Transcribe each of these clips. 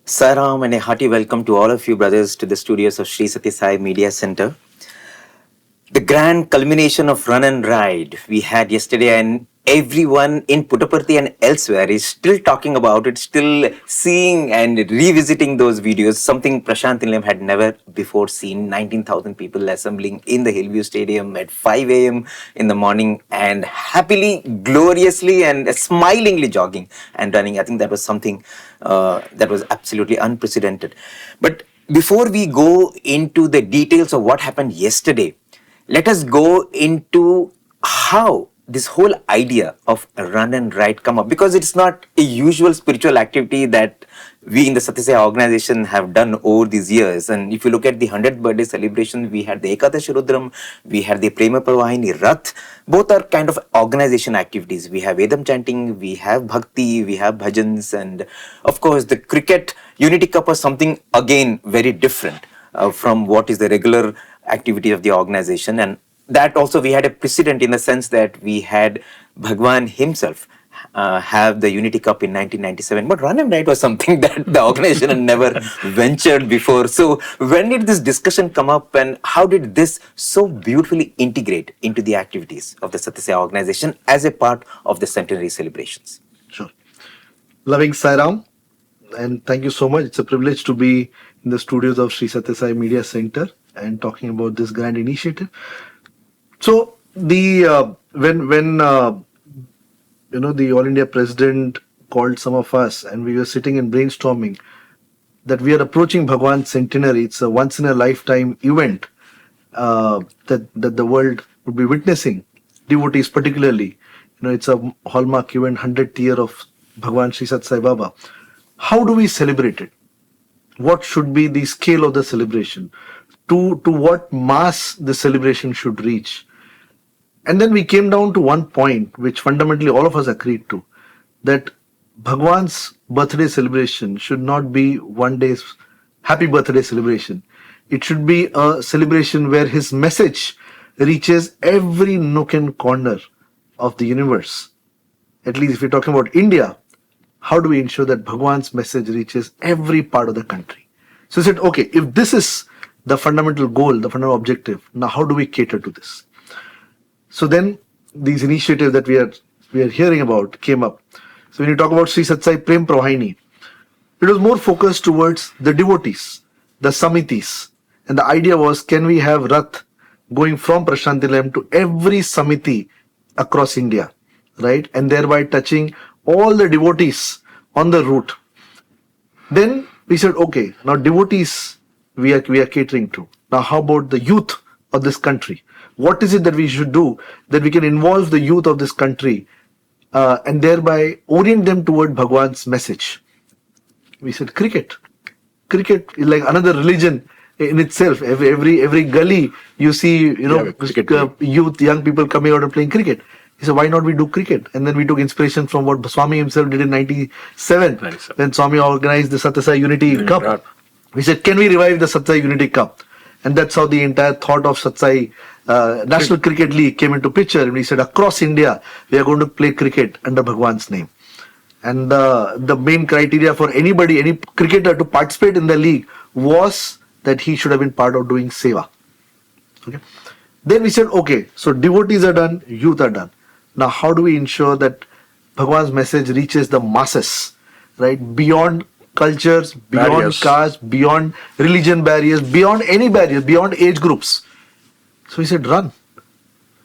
Saram and a hearty welcome to all of you brothers to the studios of Sri Sathya Sai Media Center. The grand culmination of Run and Ride we had yesterday, and everyone in Puttaparthi and elsewhere is still talking about it, still seeing and revisiting those videos, something Prasanthi Nilayam had never before seen. 19,000 people assembling in the Hillview Stadium at 5 a.m. in the morning and happily, gloriously and smilingly jogging and running. I think that was something that was absolutely unprecedented. But before we go into the details of what happened yesterday, let us go into how this whole idea of run and ride come up, because it's not a usual spiritual activity that we in the Sathya Sai organization have done over these years. And if you look at the 100th birthday celebration, we had the Ekadashi Rudram, we had the Prema Pravahini Rath. Both are kind of organization activities. We have Vedam chanting, we have Bhakti, we have bhajans, and of course the cricket Unity Cup was something again very different from what is the regular activity of the organization. And that also we had a precedent in the sense that we had Bhagawan himself have the Unity Cup in 1997. But Run and Ride was something that the organization had never ventured before. So when did this discussion come up, and how did this so beautifully integrate into the activities of the Sathya Sai organization as a part of the Centenary celebrations? Sure. Loving Sairam, and thank you so much. It's a privilege to be in the studios of Sri Sathya Sai Media Center and talking about this grand initiative. So the when the All India President called some of us, and we were sitting and brainstorming that we are approaching Bhagawan's centenary. It's a once in a lifetime event that the world would be witnessing. Devotees particularly, it's a hallmark event, 100th year of Bhagawan Sri Sathya Sai Baba. How do we celebrate it? What should be the scale of the celebration? To what mass the celebration should reach? And then we came down to one point which fundamentally all of us agreed to, that Bhagwan's birthday celebration should not be one day's happy birthday celebration. It should be a celebration where his message reaches every nook and corner of the universe. At least if you're talking about India, how do we ensure that Bhagwan's message reaches every part of the country? So he said, okay, if this is the fundamental goal, the fundamental objective, now how do we cater to this? So then these initiatives that we are hearing about came up. So when you talk about Sri Sathya Sai Prem Pravahini, it was more focused towards the devotees, the samitis. And the idea was, can we have Rath going from Prasanthi Nilayam to every samiti across India, right? And thereby touching all the devotees on the route. Then we said, okay, now devotees we are catering to. Now how about the youth of this country? What is it that we should do that we can involve the youth of this country and thereby orient them toward Bhagwan's message? We said cricket. Cricket is like another religion in itself. Every gully you see, youth, young people coming out and playing cricket. He said, why not we do cricket? And then we took inspiration from what Swami himself did in 97 when Swami organized the Sathya Sai Unity Cup. Right. We said, can we revive the Sathya Sai Unity Cup? And that's how the entire thought of Sathya Sai National Cricket League came into picture. And we said, across India, we are going to play cricket under Bhagwan's name. And the main criteria for any cricketer to participate in the league was that he should have been part of doing Seva. Okay. Then we said, okay, so devotees are done, youth are done. Now, how do we ensure that Bhagwan's message reaches the masses, right? Beyond cultures, beyond caste, beyond religion barriers, beyond any barriers, beyond age groups. So we said, run.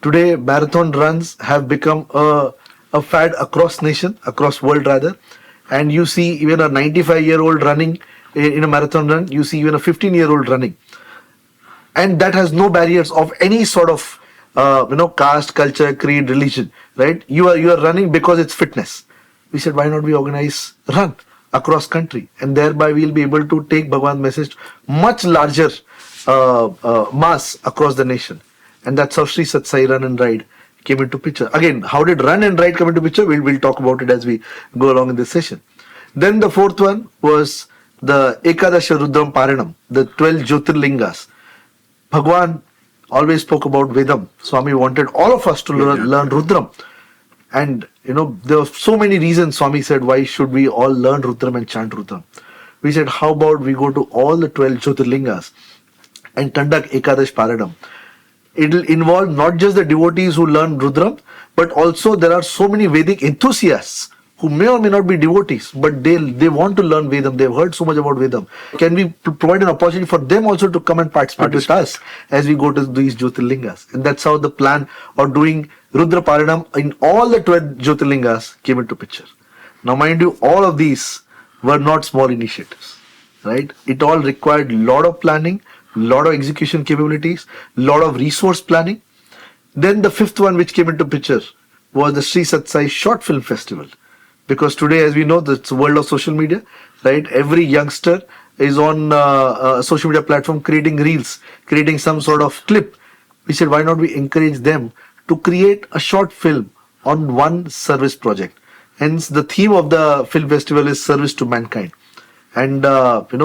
Today, marathon runs have become a fad across nation, across world rather. And you see even a 95-year-old running in a marathon run, you see even a 15-year-old running. And that has no barriers of any sort of caste, culture, creed, religion, right? You are running because it's fitness. We said, why not we organize run across country, and thereby we'll be able to take Bhagwan's message much larger mass across the nation. And that's how Sri Sathya Sai Run and Ride came into picture. Again, how did Run and Ride come into picture? We'll talk about it as we go along in this session. Then the fourth one was the Ekadashi Rudram Paranam, the 12 Jyotirlingas. Bhagwan always spoke about Vedam. Swami wanted all of us to learn Rudram. And, there were so many reasons Swami said, why should we all learn Rudram and chant Rudram? we said, how about we go to all the 12 Jyotirlingas and conduct Ekadash Paradam. It will involve not just the devotees who learn Rudram, but also there are so many Vedic enthusiasts who may or may not be devotees, but they want to learn Vedam. They've heard so much about Vedam. Can we provide an opportunity for them also to come and participate with us as we go to these Jyotirlingas? And that's how the plan of doing Rudra Paranam in all the 12 Jyotirlingas came into picture. Now mind you, all of these were not small initiatives, right? It all required a lot of planning, lot of execution capabilities, lot of resource planning. Then the fifth one which came into picture was the Sri Sathya Sai Short Film Festival. Because today, as we know, the world of social media, right? Every youngster is on a social media platform creating reels, creating some sort of clip. We said, why not we encourage them to create a short film on one service project? Hence, the theme of the film festival is service to mankind. And,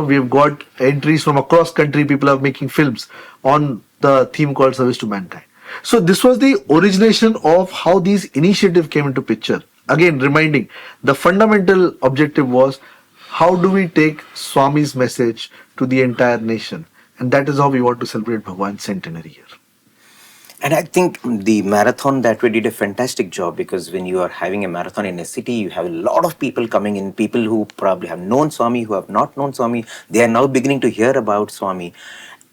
we've got entries from across country. People are making films on the theme called service to mankind. So this was the origination of how these initiatives came into picture. Again, reminding, the fundamental objective was, how do we take Swami's message to the entire nation? And that is how we want to celebrate Bhagawan's centenary year. And I think the marathon that way did a fantastic job, because when you are having a marathon in a city, you have a lot of people coming in, people who probably have known Swami, who have not known Swami. They are now beginning to hear about Swami.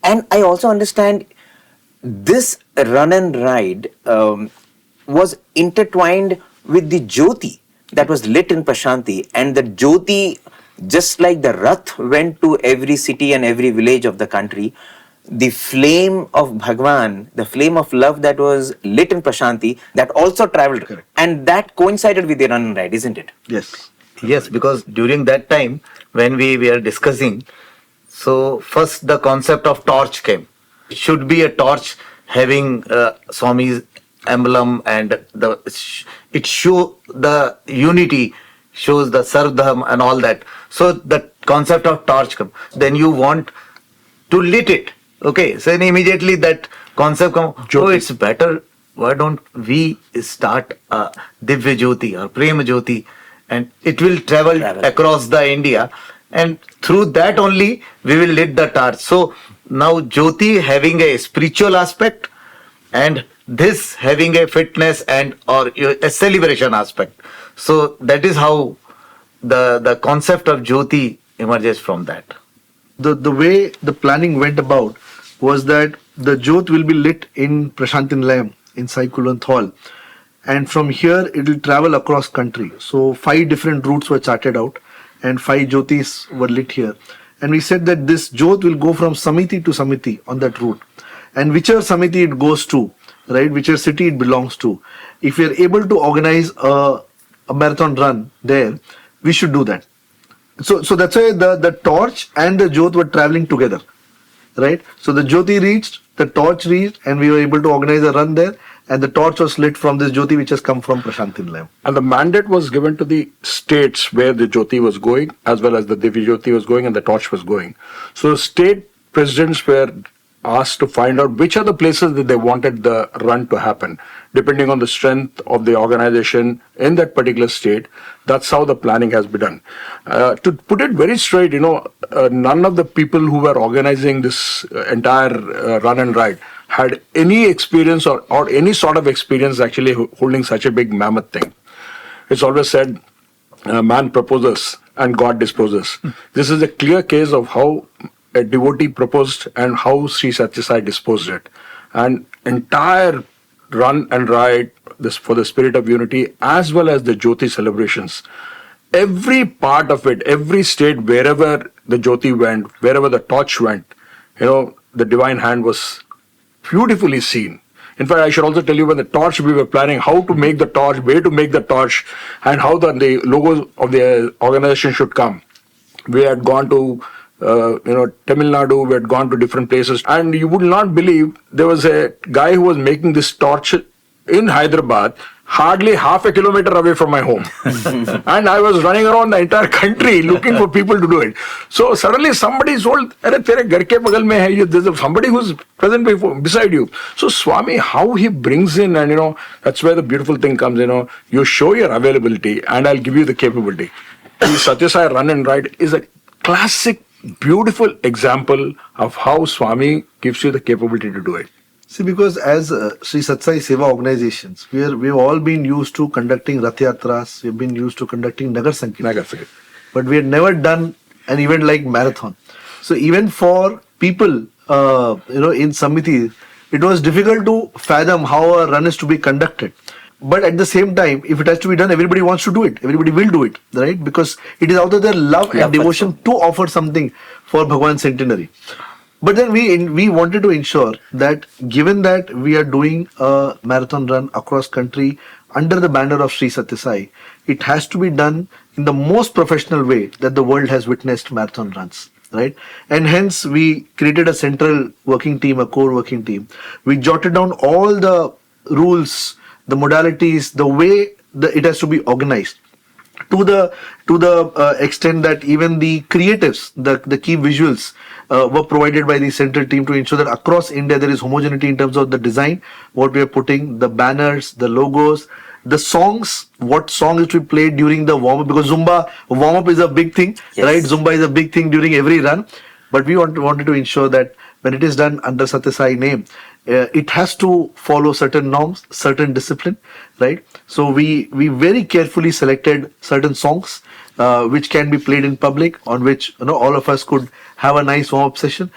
And I also understand this run and ride was intertwined with the Jyoti that was lit in Prasanthi, and the Jyoti, just like the Rath went to every city and every village of the country, the flame of Bhagawan, the flame of love that was lit in Prasanthi, that also traveled. Correct. And that coincided with the run and ride, isn't it? Yes. Yes, because during that time when we were discussing, so first the concept of torch came. It should be a torch having Swami's emblem, and it show the unity, shows the Sardham and all that. So the concept of torch come. Then you want to lit it. Okay, so then immediately that concept come. Oh, it's better. Why don't we start Divya Jyoti or Prema Jyoti, and it will travel across the India, and through that only we will lit the torch. So now Jyoti having a spiritual aspect, and this having a fitness and or a celebration aspect. So that is how the concept of Jyoti emerges from that. The way the planning went about was that the Jyot will be lit in Prasanthi Nilayam in Cyclists Hall, and from here it will travel across country. So 5 different routes were charted out, and 5 Jyotis were lit here. And we said that this Jyot will go from Samiti to Samiti on that route, and whichever Samiti it goes to, right, whichever city it belongs to, if we are able to organize a marathon run there, we should do that. So that's why the torch and the Jyot were traveling together, right? So the Jyoti reached, the torch reached, and we were able to organize a run there, and the torch was lit from this Jyoti which has come from Prasanthi Nilayam. And the mandate was given to the states where the Jyoti was going, as well as the Divya Jyoti was going and the torch was going. So state presidents were asked to find out which are the places that they wanted the run to happen, depending on the strength of the organization in that particular state. That's how the planning has been done. To put it very straight, none of the people who were organizing this entire run and ride had any experience or any sort of experience actually holding such a big mammoth thing. It's always said, man proposes and God disposes. This is a clear case of how a devotee proposed and how Sri Sathya Sai disposed it. And entire run and ride this for the spirit of unity, as well as the Jyoti celebrations, every part of it, every state, wherever the Jyoti went, wherever the torch went, the divine hand was beautifully seen. In fact, I should also tell you, when the torch, we were planning how to make the torch, where to make the torch, and how the logos of the organization should come. We had gone to Tamil Nadu, we had gone to different places, and you would not believe, there was a guy who was making this torch in Hyderabad, hardly half a kilometer away from my home. And I was running around the entire country looking for people to do it. So suddenly somebody told, there's somebody who's present beside you. So Swami, how he brings in, and that's where the beautiful thing comes, you show your availability and I'll give you the capability. The Sathya Sai run and ride is a classic, beautiful example of how Swami gives you the capability to do it. See, because as Sri Sathya Sai Seva organizations, we've all been used to conducting Rath Yatras, we've been used to conducting Nagar Sankirtan. But we had never done an event like marathon. So even for people, in Samiti, it was difficult to fathom how a run is to be conducted. But at the same time, if it has to be done, everybody wants to do it. Everybody will do it, right? Because it is out of their love and devotion to offer something for Bhagawan Centenary. But then we wanted to ensure that given that we are doing a marathon run across country under the banner of Sri Sathya Sai, it has to be done in the most professional way that the world has witnessed marathon runs, right? And hence we created a central working team, a core working team. We jotted down all the rules, the modalities, the way it has to be organized. To the extent that even the creatives, the key visuals were provided by the central team to ensure that across India there is homogeneity in terms of the design, what we are putting, the banners, the logos, the songs, what song is to be played during the warm-up, because Zumba warm-up is a big thing, right? Zumba is a big thing during every run. But we wanted to ensure that when it is done under Sathya Sai name, it has to follow certain norms, certain discipline, right? So we very carefully selected certain songs which can be played in public, on which all of us could have a nice warm-up session.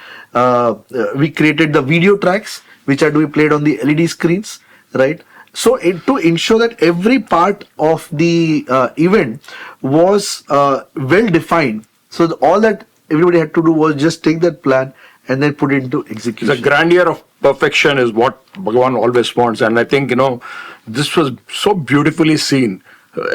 We created the video tracks which are to be played on the LED screens, right? So to ensure that every part of the event was well defined, so all that everybody had to do was just take that plan and then put it into execution. The grandeur of perfection is what Bhagawan always wants. And I think, this was so beautifully seen.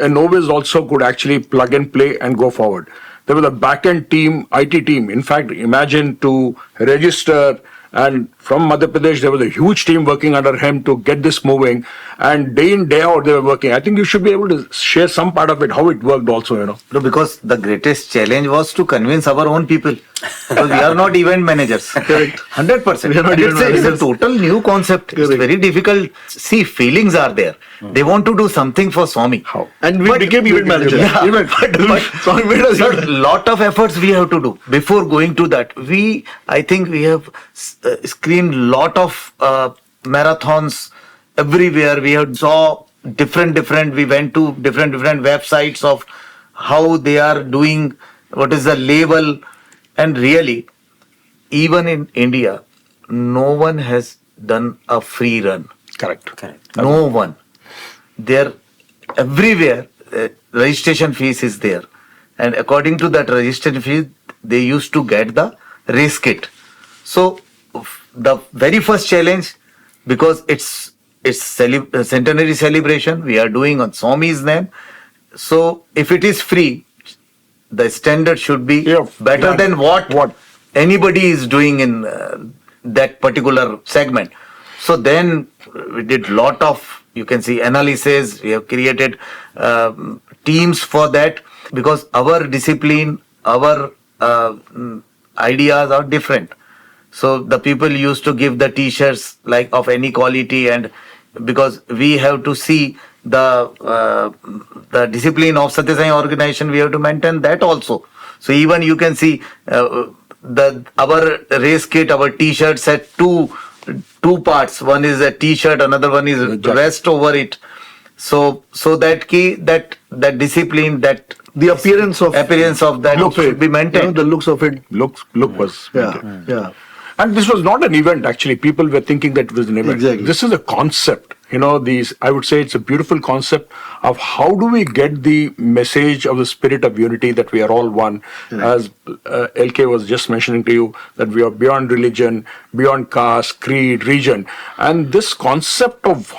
And novice also could actually plug and play and go forward. There was a back-end team, IT team. In fact, imagine to register, and from Madhya Pradesh, there was a huge team working under him to get this moving. And day in, day out, they were working. I think you should be able to share some part of it, how it worked also, No, because the greatest challenge was to convince our own people. Because we are not event managers. Correct. 100%. We are not event It's a managers. total new concept. It's Correct. very difficult. See, feelings are there. They want to do something for Swami. How? And we became event managers. Yeah, but Swami made us a lot of efforts we have to do before going to that. I think we have screened lot of marathons everywhere. We have saw different. We went to different websites of how they are doing, what is the label, and really, even in India, no one has done a free run. Correct. No one. There, everywhere, registration fees is there. And according to that registration fee, they used to get the race kit. So, the very first challenge, because it's centenary celebration, we are doing on Swami's name. So, if it is free, the standard should be better than what anybody is doing in that particular segment. So then we did lot of, you can see, analysis. We have created teams for that, because our discipline, our ideas are different. So the people used to give the t-shirts like of any quality, and because we have to see the discipline of Sathya Sai organization, we have to maintain that also. So even you can see our race kit, our t-shirts had two parts. One is a t-shirt, another one is vest over it. So that discipline, that the appearance of that look should be maintained. The looks of it. Look was maintained. Yeah. And this was not an event, actually. People were thinking that it was an event. Exactly. This is a concept. I would say it's a beautiful concept of how do we get the message of the spirit of unity, that we are all one. Right. As LK was just mentioning to you, that we are beyond religion, beyond caste, creed, region. And this concept of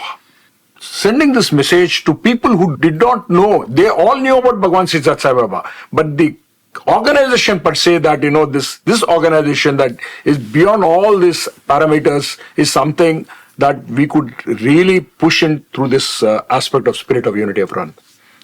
sending this message to people who did not know, they all knew about Bhagawan Sri Sathya Sai Baba, but the organization per se, that this organization that is beyond all these parameters is something that we could really push in through this aspect of spirit of unity of run.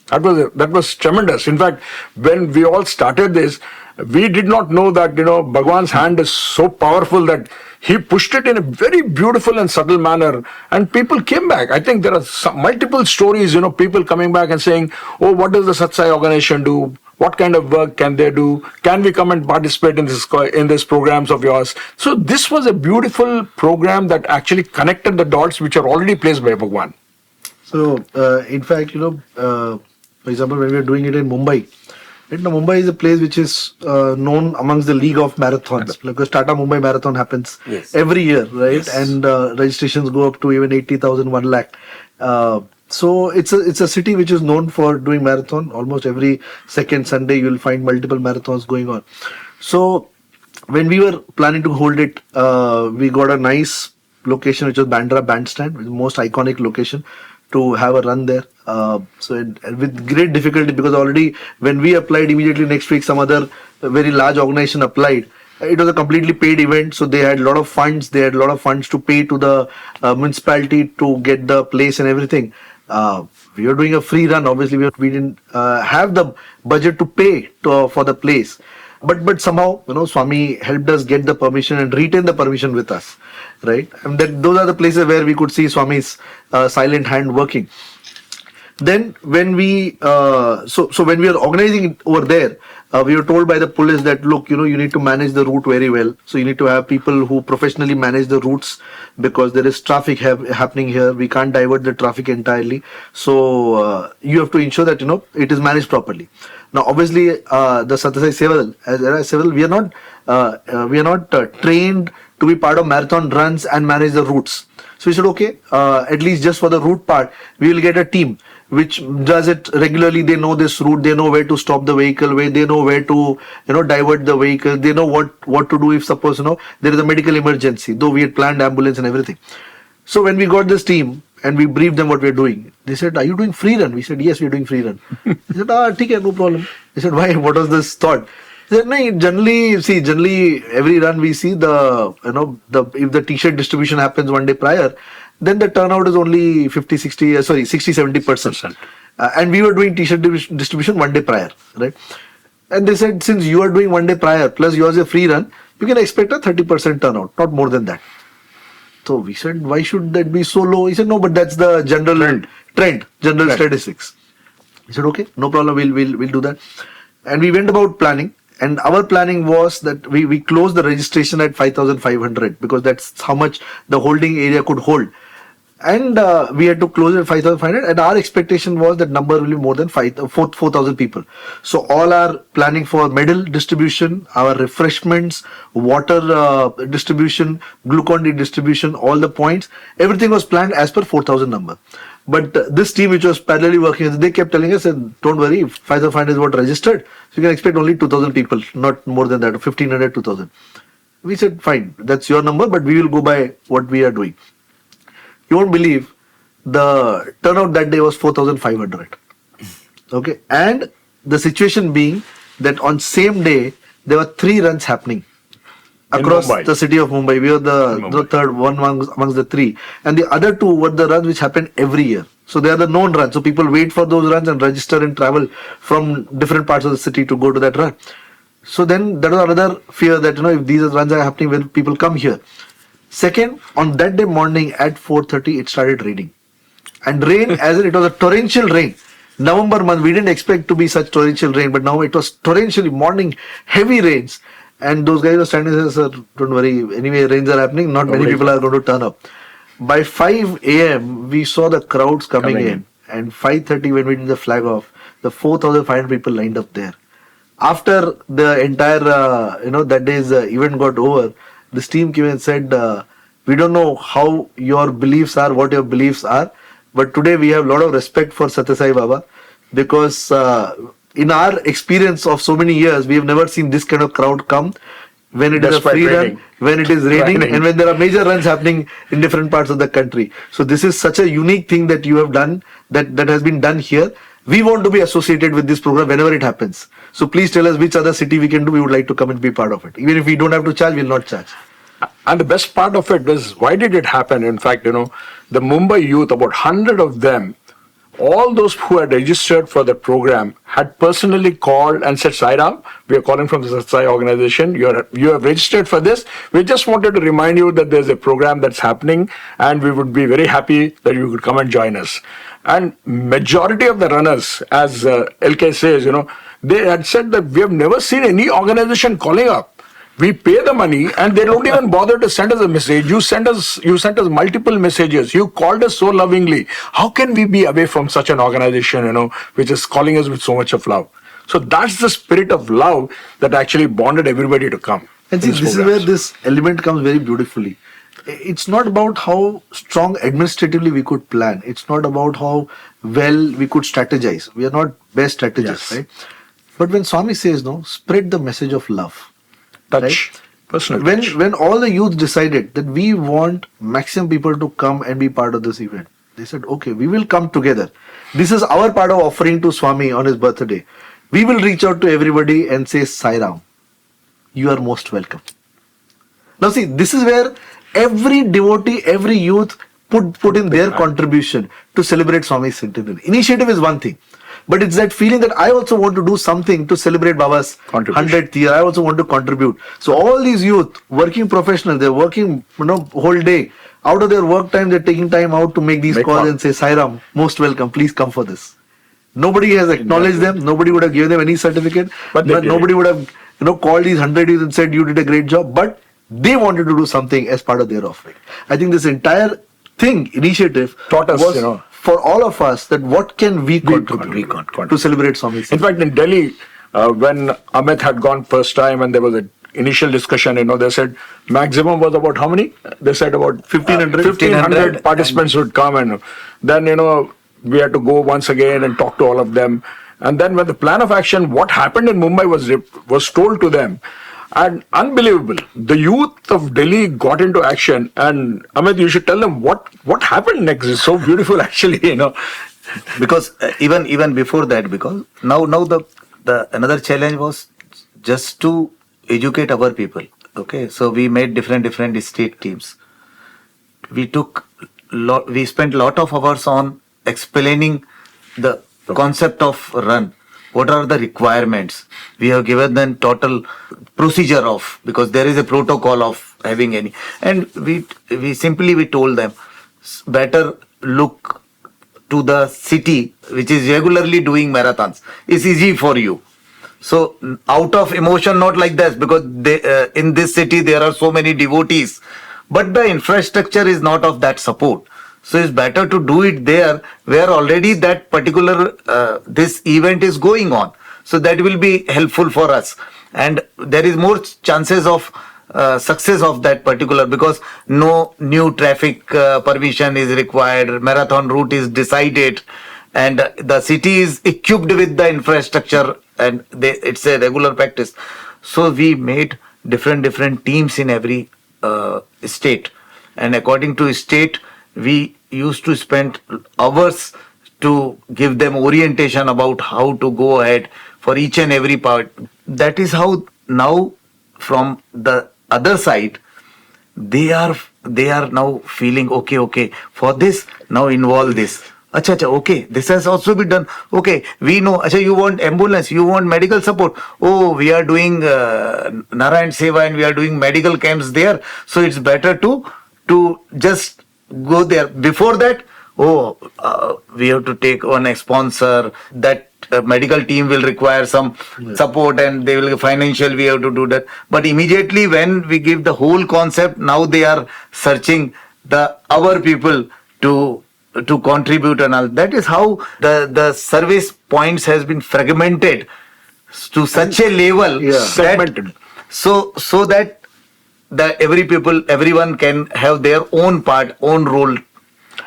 That was tremendous. In fact, when we all started this, We did not know that, Bhagwan's hand is so powerful that he pushed it in a very beautiful and subtle manner, and people came back. I think there are multiple stories, people coming back and saying, oh, what does the Sathya Sai organization do? What kind of work can they do? Can we come and participate in this programs of yours? So this was a beautiful program that actually connected the dots which are already placed by Bhagwan. So, in fact, for example, when we are doing it in Mumbai, right, now Mumbai is a place which is known amongst the league of marathons. Because Tata Mumbai Marathon happens every year, right? Yes. And registrations go up to even 80,000, 1 lakh. So it's a city which is known for doing marathon. Almost every second Sunday you will find multiple marathons going on. So when we were planning to hold it, we got a nice location which was Bandra Bandstand, which is the most iconic location to have a run there. With great difficulty, because already when we applied, immediately next week some other very large organization applied. It was a completely paid event, so they had a lot of funds. They had a lot of funds to pay to the municipality to get the place and everything. We were doing a free run. Obviously, we didn't have the budget to pay for the place. But somehow, Swami helped us get the permission and retain the permission with us, right? And those are the places where we could see Swami's silent hand working. Then when we when we are organizing it over there, we were told by the police that, look, you need to manage the route very well. So you need to have people who professionally manage the routes, because there is traffic happening here. We can't divert the traffic entirely. So you have to ensure that it is managed properly. Now, obviously, the Sathya Sai Seva, we are not trained to be part of marathon runs and manage the routes. So we said, okay, at least just for the route part, we will get a team which does it regularly. They know this route, they know where to stop the vehicle, they know where to divert the vehicle, they know what to do if suppose there is a medical emergency, though we had planned ambulance and everything. So when we got this team and we briefed them what we are doing, they said, are you doing free run? We said, yes, we are doing free run. They said, okay, no problem. They said, why? What was this thought? He said, no, generally every run we see if the t-shirt distribution happens one day prior, then the turnout is only 60-70%. And we were doing t-shirt distribution one day prior, right? And they said, since you are doing one day prior, plus yours is a free run, you can expect a 30% turnout, not more than that. So we said, why should that be so low? He said, no, but that's the general trend, statistics. He said, okay, no problem, we'll do that. And we went about planning. And our planning was that we closed the registration at 5,500, because that's how much the holding area could hold. And we had to close it at 5,500, and our expectation was that number will be more than 4,000 people. So all our planning for medal distribution, our refreshments, water distribution, Glucon-D distribution, all the points, everything was planned as per 4,000 number. But this team which was parallelly working, they kept telling us, don't worry, 5,500 is what registered, so you can expect only 2,000 people, not more than that, 1,500, 2,000. We said, fine, that's your number, but we will go by what we are doing. You won't believe, the turnout that day was 4,500. Okay, and the situation being that on same day, there were 3 runs happening across the city of Mumbai. We were the third one amongst the 3. And the other 2 were the runs which happen every year. So they are the known runs. So people wait for those runs and register and travel from different parts of the city to go to that run. So then that was another fear that, if these runs are happening, will people come here? Second, on that day morning at 4:30, it started raining. And rain, as in it was a torrential rain. November month, we didn't expect to be such torrential rain, but now it was torrentially morning, heavy rains. And those guys were standing there, sir, don't worry, anyway, rains are happening, not many people are going to turn up. By 5 a.m., we saw the crowds coming in. And 5:30, when we did the flag off, the 4,500 people lined up there. After the entire, that day's event got over, this team came and said, we don't know how your beliefs are, what your beliefs are, but today we have a lot of respect for Sathya Sai Baba, because in our experience of so many years, we have never seen this kind of crowd come when it is a free run, when it is raining, and when there are major runs happening in different parts of the country. So this is such a unique thing that you have done, that has been done here. We want to be associated with this program whenever it happens. So please tell us which other city we can do. We would like to come and be part of it. Even if we don't have to charge, we will not charge. And the best part of it is, why did it happen? In fact, the Mumbai youth, about 100 of them, all those who had registered for the program had personally called and said, Sairam, we are calling from the Sathya Sai organization. You have registered for this. We just wanted to remind you that there's a program that's happening and we would be very happy that you could come and join us. And majority of the runners, as LK says, they had said that we have never seen any organization calling up. We pay the money and they don't even bother to send us a message. You sent us multiple messages. You called us so lovingly. How can we be away from such an organization, which is calling us with so much of love? So that's the spirit of love that actually bonded everybody to come. And see, this is where this element comes very beautifully. It's not about how strong administratively we could plan. It's not about how well we could strategize. We are not best strategists, right? But when Swami says, no, spread the message of love. Touch. Right? Personal when touch. when all the youth decided that we want maximum people to come and be part of this event, they said, okay, we will come together. This is our part of offering to Swami on his birthday. We will reach out to everybody and say, Sairam, you are most welcome. Now see, this is where every devotee, every youth put in their contribution to celebrate Swami's centenary. Initiative is one thing. But it's that feeling that I also want to do something to celebrate Baba's 100th year. I also want to contribute. So all these youth, working professionals, they're working whole day. Out of their work time, they're taking time out to make these calls and say, Sairam, most welcome, please come for this. Nobody has acknowledged them. Nobody would have given them any certificate. But nobody would have called these 100 youth and said, you did a great job. But they wanted to do something as part of their offering. I think this entire initiative taught us, was for all of us that what can we contribute to celebrate Swami's. In fact, in Delhi, when Amit had gone first time and there was an initial discussion, they said maximum was about how many? They said about 1,500 participants would come, and then we had to go once again and talk to all of them. And then when the plan of action, what happened in Mumbai was told to them. And unbelievable. The youth of Delhi got into action, and Amit, you should tell them what happened next. It's so beautiful, actually, Because even before that, because now the another challenge was just to educate our people. Okay, so we made different state teams. We spent a lot of hours on explaining the concept of run. What are the requirements? We have given them total procedure of, because there is a protocol of having any. And we told them, better look to the city which is regularly doing marathons. It's easy for you. So out of emotion, not like this, because in this city there are so many devotees. But the infrastructure is not of that support. So it's better to do it there where already that particular this event is going on. So that will be helpful for us. And there is more chances of success of that particular, because no new traffic permission is required, marathon route is decided, and the city is equipped with the infrastructure, and it's a regular practice. So we made different teams in every state, and according to state, we used to spend hours to give them orientation about how to go ahead for each and every part. That is how now from the other side, they are now feeling, okay, for this, now involve this. Acha, okay, this has also been done. Okay, we know, you want ambulance, you want medical support. Oh, we are doing Narayan Seva and we are doing medical camps there. So it's better to just go there. Before that, we have to take on a sponsor. That medical team will require some support, and they will financial. We have to do that. But immediately when we give the whole concept, now they are searching our people to contribute, and all. That is how the service points has been fragmented to such a level, segmented. So that everyone can have their own part, own role.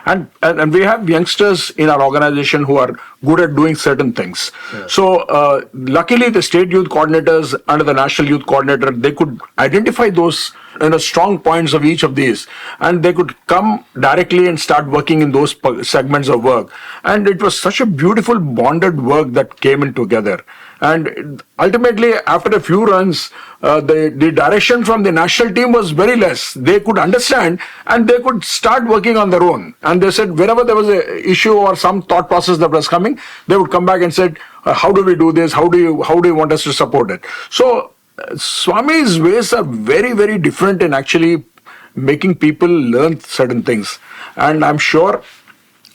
And we have youngsters in our organization who are good at doing certain things. Yeah. So luckily the state youth coordinators under the national youth coordinator, they could identify those strong points of each of these, and they could come directly and start working in those segments of work. And it was such a beautiful bonded work that came in together. And ultimately, after a few runs, the direction from the national team was very less. They could understand and they could start working on their own. And they said whenever there was a issue or some thought process that was coming, they would come back and said, how do we do this? How do you want us to support it? So Swami's ways are very, very different in actually making people learn certain things. And I'm sure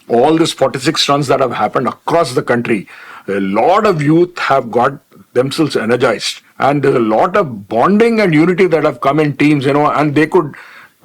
all these 46 runs that have happened across the country, a lot of youth have got themselves energized, and there's a lot of bonding and unity that have come in teams, and they could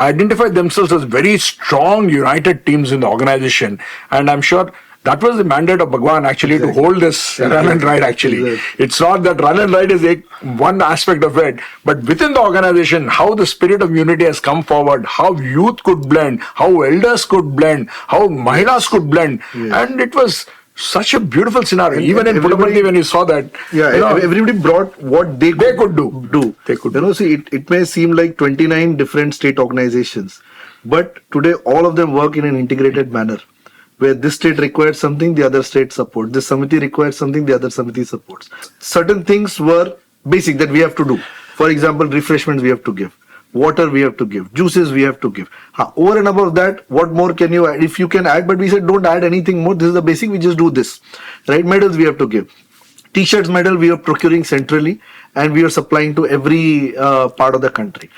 identify themselves as very strong, united teams in the organization. And I'm sure that was the mandate of Bhagawan actually to hold this run and ride actually. It's not that run and ride is one aspect of it, but within the organization, how the spirit of unity has come forward, how youth could blend, how elders could blend, how Mahilas could blend. And it was such a beautiful scenario. Even in Puttaparthi, when you saw that, everybody brought what they could do. They could see, it may seem like 29 different state organizations, but today all of them work in an integrated manner, where this state requires something, the other state supports. This Samiti requires something, the other Samiti supports. Certain things were basic that we have to do. For example, refreshments we have to give. Water we have to give. Juices we have to give. Over and above that, what more can you add? If you can add, but we said don't add anything more. This is the basic, we just do this. Right? Medals we have to give. T-shirts medal we are procuring centrally and we are supplying to every part of the country.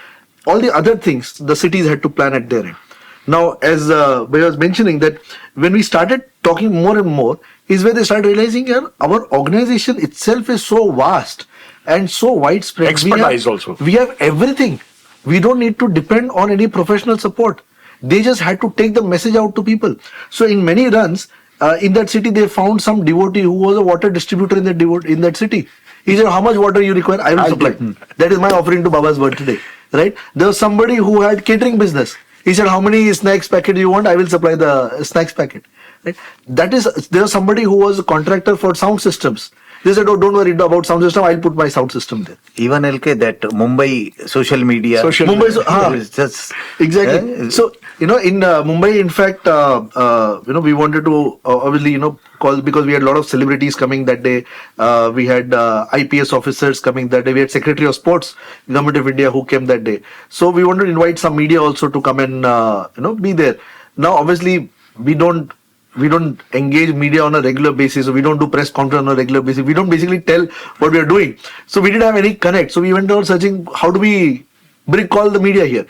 All the other things, the cities had to plan at their end. Now, as Bhai was mentioning, that when we started talking more and more, is where they started realizing that our organization itself is so vast and so widespread. Expertise also. We have everything. We don't need to depend on any professional support. They just had to take the message out to people. So in many runs, in that city, they found some devotee who was a water distributor in that city. He said, how much water you require? I will supply. That is my offering to Baba's birthday. Right? There was somebody who had catering business. He said, how many snacks packet you want? I will supply the snacks packet. Right? There was somebody who was a contractor for sound systems. They said, oh, don't worry about sound system. I'll put my sound system there. Even LK, that Mumbai social media. Just exactly. So, in Mumbai, in fact, we wanted to obviously, call, because we had a lot of celebrities coming that day. We had IPS officers coming that day. We had Secretary of Sports, Government of India, who came that day. So we wanted to invite some media also to come and, be there. Now, obviously, we don't engage media on a regular basis. So we don't do press conference on a regular basis. We don't basically tell what we are doing. So we didn't have any connect. So we went out searching, how do we call the media here?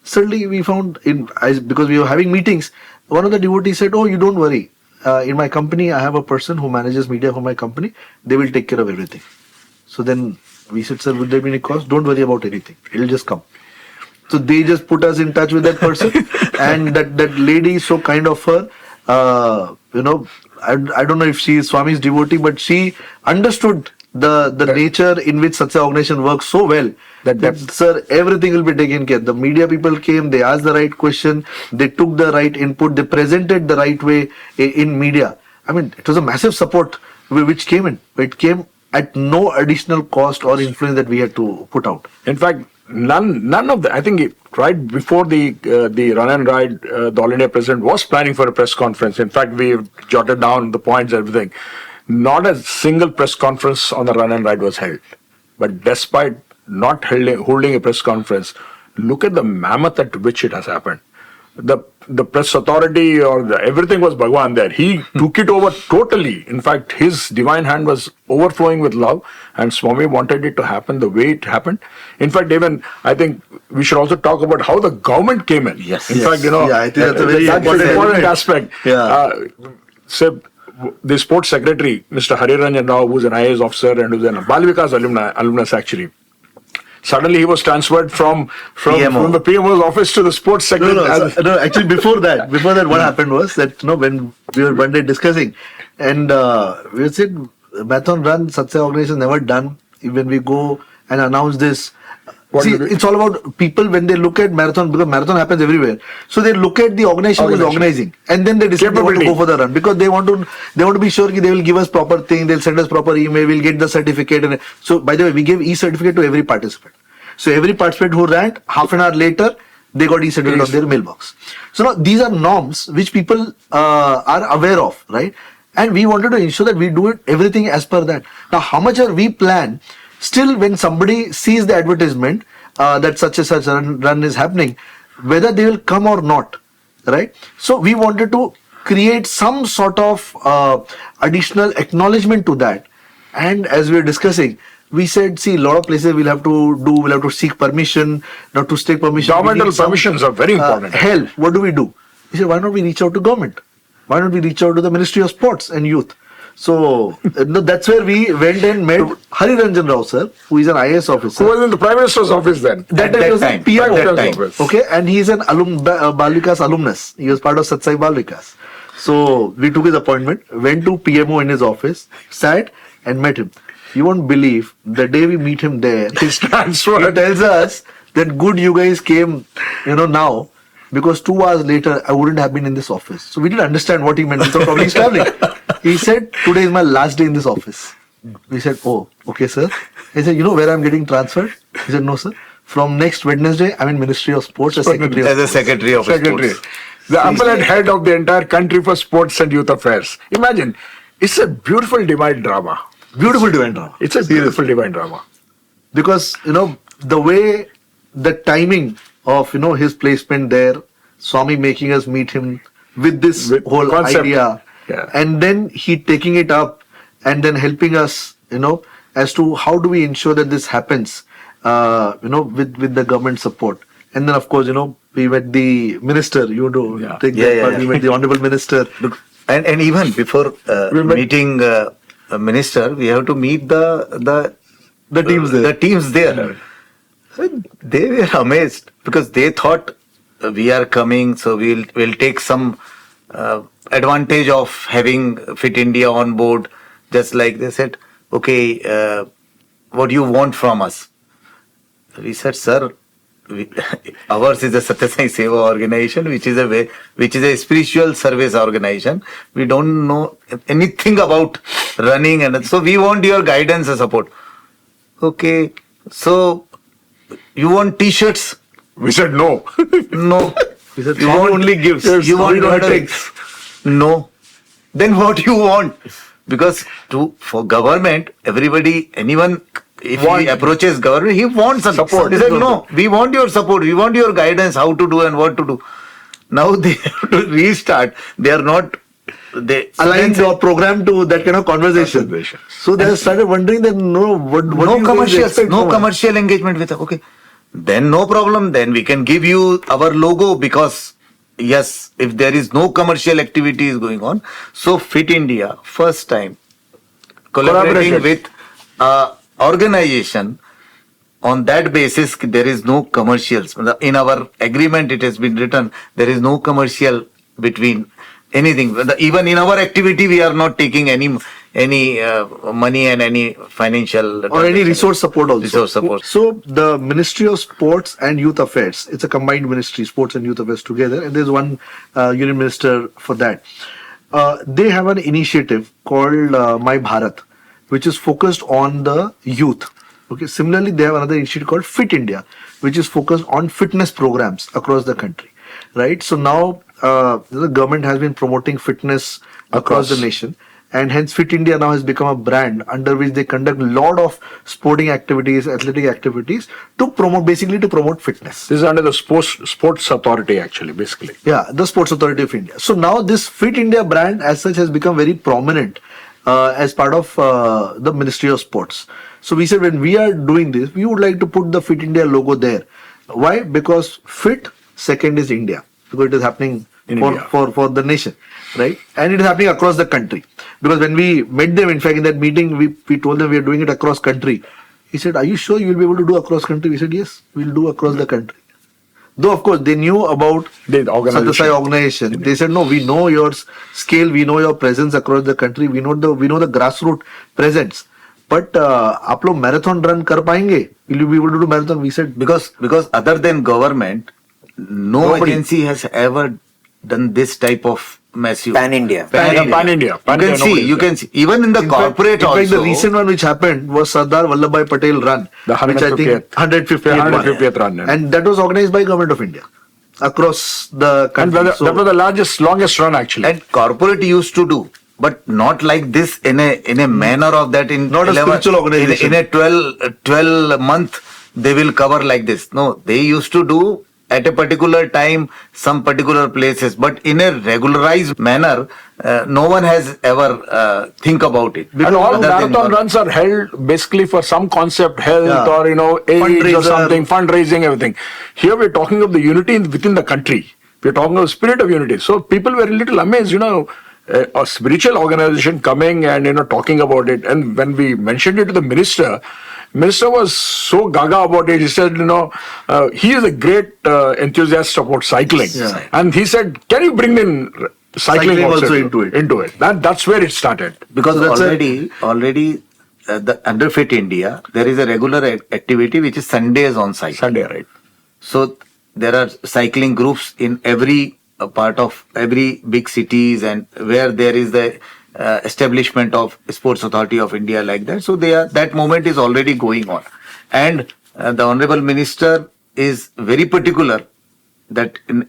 Suddenly we found, because we were having meetings, one of the devotees said, oh, you don't worry. In my company, I have a person who manages media for my company. They will take care of everything. So then we said, sir, will there be any cost? Don't worry about anything. It will just come. So they just put us in touch with that person. And that lady, so kind of her, I don't know if she is Swami's devotee, but she understood the nature in which Satsang organization works so well that sir, everything will be taken care. The media people came, they asked the right question, they took the right input, they presented the right way in media. I mean, it was a massive support which came in. It came at no additional cost or influence that we had to put out. In fact, none of the, I think right before the run and ride, the All India President was planning for a press conference. In fact, we jotted down the points, everything. Not a single press conference on the run and ride was held. But despite not holding a press conference, look at the mammoth at which it has happened. The press authority everything was Bhagawan there. He took it over totally. In fact, his divine hand was overflowing with love, and Swami wanted it to happen the way it happened. In fact, even I think we should also talk about how the government came in. Yes. In fact, I think that's a very important aspect. Yeah. The sports secretary, Mr. Hariranjan Rao, who's an IAS officer and who's an Bal Vikas alumnus actually. Suddenly he was transferred from the PMO's office to the sports secretary. No, actually before that, what happened was that, when we were one day discussing, and we said, marathon run, Satsang organization never done. When we go and announce this, it's all about people when they look at marathon, because marathon happens everywhere. So they look at the organization who is organizing, and then they decide they want to go for the run, because they want to be sure that they will give us proper thing, they'll send us proper email, we'll get the certificate. And so, by the way, we gave e-certificate to every participant. So every participant who ran, half an hour later, they got e-certificate on their mailbox. So now these are norms which people are aware of, right? And we wanted to ensure that we do it everything as per that. Now, how much are we plan? Still, when somebody sees the advertisement that such and such run is happening, whether they will come or not, right? So we wanted to create some sort of additional acknowledgement to that. And as we were discussing, we said, see, a lot of places we'll have to seek permission, not to take permission. Governmental permissions are very important. Help. What do? We said, why not we reach out to government? Why not we reach out to the Ministry of Sports and Youth? So that's where we went and met Hari Ranjan Rao sir, who is an IAS officer. Who was in the Prime Minister's office then? That time he was a PM At that office. time. Okay, and he is an Balvikas alumnus. He was part of Sathya Sai Balvikas. So we took his appointment, went to PMO in his office, sat and met him. You won't believe the day we meet him there, His he transfer. tells us that good you guys came, now, because 2 hours later I wouldn't have been in this office. So we didn't understand what he meant. We thought probably he's traveling. He said, today is my last day in this office. We said, oh, okay, sir. He said, you know where I'm getting transferred? He said, no, sir. From next Wednesday, I'm in Ministry of Sports as Secretary of As a Sports. secretary of Secretary. sports. The appellate head of the entire country for sports and youth affairs. Imagine, it's a beautiful divine drama. Beautiful divine drama. It's a beautiful divine drama. Because, the way, the timing of, his placement there, Swami making us meet him with this With whole concept. idea, Yeah. and then he taking it up and then helping us, as to how do we ensure that this happens, with the government support. And then, of course, we met the minister, Yeah. take Yeah, that yeah, part, yeah. we met the honorable minister. Look, and even before We met- meeting a minister, we have to meet the teams there. The teams there. They were amazed because they thought we are coming, so we'll take some advantage of having Fit India on board. Just like they said, okay, what do you want from us? We said, sir, ours is a Sathya Sai Seva organization, which is a spiritual service organization. We don't know anything about running, and so we want your guidance and support. Okay, so you want T-shirts? We said no. No. We said, You Swami want- only gives. Yes, You want we don't medals? No. Then what you want? Because for government, anyone, if he approaches government, he wants some Support. He said, no, we want your support. We want your guidance, how to do and what to do. Now they have to restart. They are not. They aligned your program to that kind of conversation. Conversation. So they started wondering that what do no you guys commercials, expect no from us? commercial engagement with us. Okay, then no problem. Then we can give you our logo because yes, if there is no commercial activities going on, so Fit India first time collaborating Collaborated. with organization on that basis. There is no commercials in our agreement. It has been written there is no commercial between anything. Even in our activity, we are not taking any money and any financial Or any resource support also. Resource support. So the Ministry of Sports and Youth Affairs, it's a combined ministry, Sports and Youth Affairs together, and there's one union minister for that. They have an initiative called My Bharat, which is focused on the youth. Okay. Similarly, they have another initiative called Fit India, which is focused on fitness programs across the country. Right. So now the government has been promoting fitness across the nation. And hence Fit India now has become a brand under which they conduct a lot of sporting activities, athletic activities to promote fitness. This is under the sports authority actually, basically. Yeah, the Sports Authority of India. So now this Fit India brand as such has become very prominent as part of the Ministry of Sports. So we said when we are doing this, we would like to put the Fit India logo there. Why? Because fit, second is India. Because it is happening for the nation, right? And it is happening across the country. Because when we met them, in fact, in that meeting, we told them we are doing it across country. He said, are you sure you will be able to do across country? We said, yes, we will do across the country. Though, of course, they knew about The organization. Sathya Sai organization. They said, no, we know your scale, we know your presence across the country, we know the grassroots presence. But आप लोग marathon run कर पाएंगे? Will you be able to do marathon? We said, Because other than government, Nobody. agency has ever done this type of massive Pan-India. Pan-India. You can see even in the corporate in also. fact, the recent one which happened was Sardar Vallabhbhai Patel run. The which I think 150th run. And that was organized by Government of India across the And country. that was the longest run actually. And corporate used to do but not like this in a manner of that in Not a 11 spiritual organization. in a 12 month they will cover like this. No, they used to do at a particular time some particular places, but in a regularized manner. No one has ever think about it. And all Other than marathon runs are held basically for some concept, health Yeah. or age or Fundraiser. something, fundraising, everything. Here we're talking of the unity within the country. We're talking of spirit of unity. So people were a little amazed, a spiritual organization coming and talking about it. And when we mentioned it to the minister was so gaga about it. He said, he is a great enthusiast about cycling. Yeah. And he said, can you bring in cycling also into it. That's where it started. Because So that's already the under Fit India, there is a regular activity which is Sundays on cycle. Sunday, right? So there are cycling groups in every part of every big cities, and where there is the establishment of Sports Authority of India like that. So that movement is already going on, and the Honorable Minister is very particular that in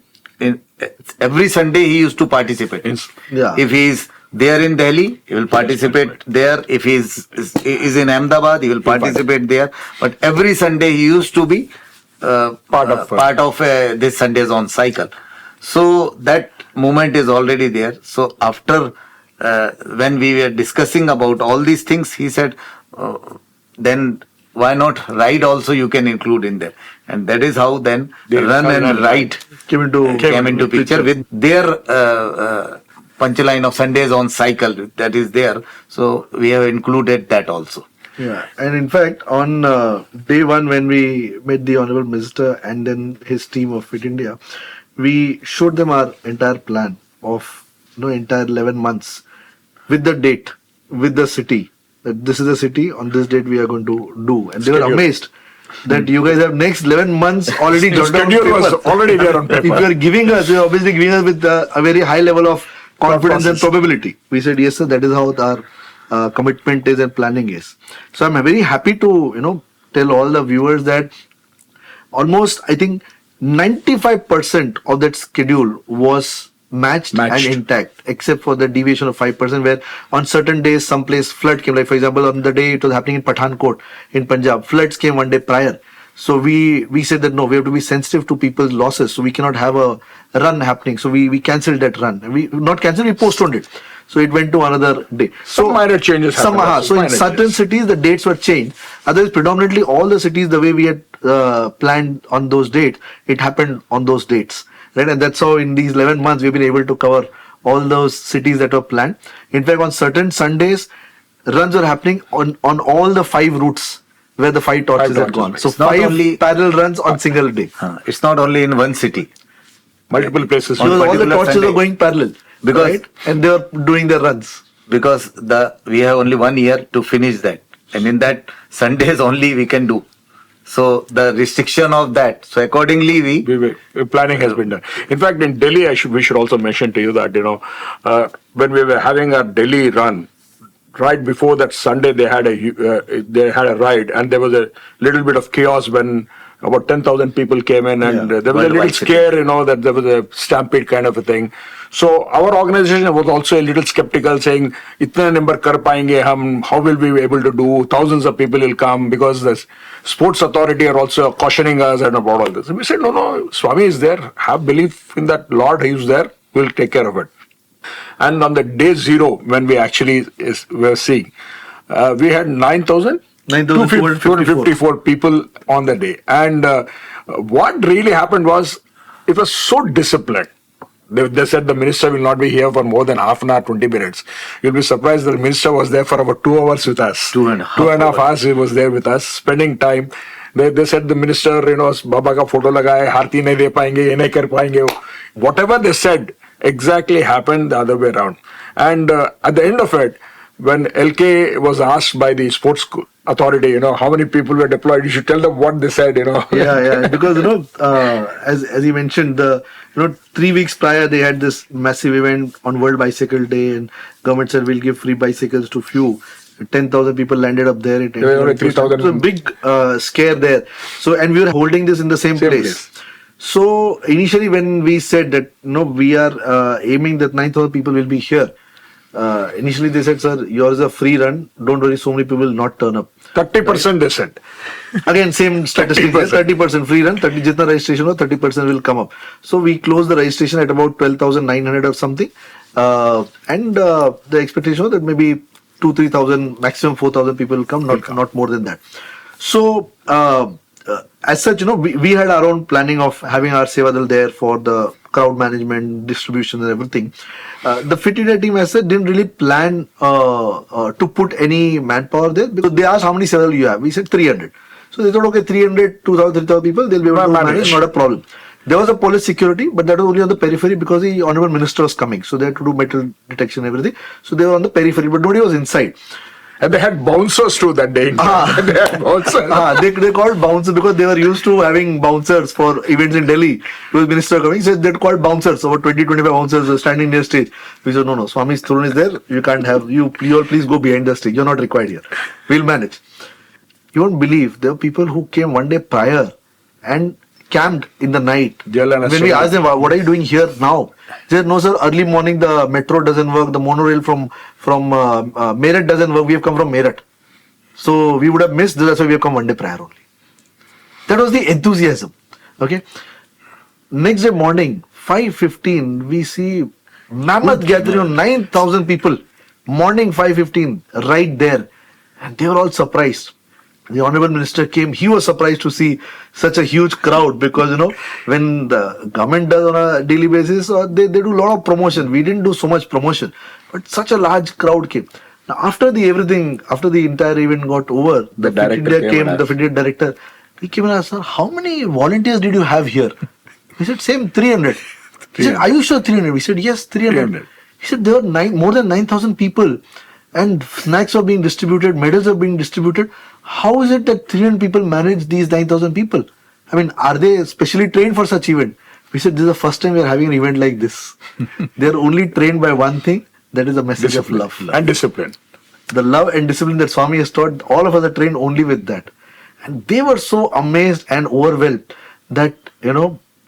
every Sunday he used to participate. Yeah. If he is there in Delhi, he will participate there. If he is in Ahmedabad, he will participate there. But every Sunday he used to be part of this Sundays on cycle. So that movement is already there. So after when we were discussing about all these things, he said, then why not ride also you can include in there. And that is how then run and ride Came into picture with their punchline of Sundays on cycle that is there. So we have included that also. Yeah, and in fact, on day one when we met the Honorable Minister and then his team of Fit India, we showed them our entire plan of entire 11 months with the date, with the city. That this is the city, on this date we are going to do. And they were Schedule. amazed that you guys have next 11 months already The jotted down on schedule was paper. already there on paper. If you are giving us, you're obviously giving us with a very high level of confidence and process. probability. We said, yes, sir, that is how our commitment is and planning is. So I'm very happy to, tell all the viewers that almost, I think, 95% of that schedule was matched and intact, except for the deviation of 5%, where on certain days, someplace flood came. Like, for example, on the day it was happening in Pathankot in Punjab, floods came one day prior. So we said that no, we have to be sensitive to people's losses. So we cannot have a run happening. So we cancelled that run. We not cancelled, we postponed it. So it went to another day. Some minor changes happened. So in certain cities, the dates were changed. Otherwise, predominantly all the cities, the way we had planned on those dates, it happened on those dates. Right? And that's how in these 11 months, we've been able to cover all those cities that were planned. In fact, on certain Sundays, runs were happening on all the 5 routes where the 5 torches had gone. So It's not 5 only- parallel runs on single day. It's not only in one city. Multiple places. Because all the particular torches Sunday. are going parallel. Because- right? And they were doing their runs. Because we have only 1 year to finish that, and in that Sundays only we can do. So the restriction of that. So accordingly Planning has been done. In fact, in Delhi, we should also mention to you that when we were having our Delhi run, right before that Sunday they had a ride, and there was a little bit of chaos when about 10,000 people came in, and there was a little scare, that there was a stampede kind of a thing. So our organization was also a little skeptical, saying, "Itna number kar payenge hum? How will we be able to do? Thousands of people will come," because the Sports Authority are also cautioning us and about all this. And we said, "No, Swami is there. Have belief in that Lord. He is there. We'll take care of it." And on the day 0, when we actually were seeing, we had 9,254 people on the day. And what really happened was, it was so disciplined. They said the minister will not be here for more than half an hour, 20 minutes. You'll be surprised that the minister was there for about 2 hours with us. 2.5 hours he was there with us, spending time. They said the minister, Baba ka photo lagaye, harti nahi de payenge, ye nahi kar payenge. Whatever they said exactly happened the other way around. And at the end of it, when LK was asked by the sports authority, how many people were deployed, you should tell them what they said, Yeah, because as you mentioned, 3 weeks prior they had this massive event on World Bicycle Day, and government said we'll give free bicycles to few. 10,000 people landed up there. There were only 3,000. So big scare there. So, and we were holding this in the same place. So initially when we said that we are aiming that 9,000 people will be here, initially they said, sir, yours is a free run. Don't worry, so many people will not turn up. 30% they said. Again, same statistic, 30% free run, 30 jitna registration or 30% will come up. So we closed the registration at about 12,900 or something. The expectation was that maybe 2,000-3,000, maximum 4,000 people will come, not more than that. So, as such, we had our own planning of having our Seva Dal there for the crowd management, distribution and everything. The Fit India team, as such, didn't really plan to put any manpower there because they asked how many Seva Dal you have. We said 300. So they thought, okay, 300, 2,000, 3,000 people, they'll be able to manage, not a problem. There was a police security, but that was only on the periphery because the Honorable Minister was coming. So they had to do metal detection and everything. So they were on the periphery, but nobody was inside. And they had bouncers too that day. They had bouncers. They called bouncers because they were used to having bouncers for events in Delhi. Because minister coming, so they called bouncers. Over 20-25 bouncers were standing near stage. We said, no, Swami's throne is there. You can't have, you all please go behind the stage. You're not required here. We'll manage. You won't believe, there were people who came one day prior and camped in the night. When we asked them, what are you doing here now? They said, no sir, early morning the metro doesn't work, the monorail from Meerut doesn't work, we have come from Meerut. So we would have missed, that's why we have come one day prior only. That was the enthusiasm. Okay. Next day morning, 5:15, we see mammoth gathering of 9,000 people. Morning 5:15, right there. And they were all surprised. The Honorable Minister came, he was surprised to see such a huge crowd because, when the government does on a daily basis, they do a lot of promotion. We didn't do so much promotion, but such a large crowd came. Now, after the entire event got over, the Fit India director, he came and asked, sir, how many volunteers did you have here? He said, same 300. He said, are you sure 300? We said, yes, 300. He said, there were more than 9,000 people. And snacks are being distributed, medals are being distributed. How is it that 300 people manage these 9,000 people? I mean, are they specially trained for such event? We said, this is the first time we are having an event like this. They are only trained by one thing, that is the message of love. And discipline. The love and discipline that Swami has taught, all of us are trained only with that. And they were so amazed and overwhelmed that,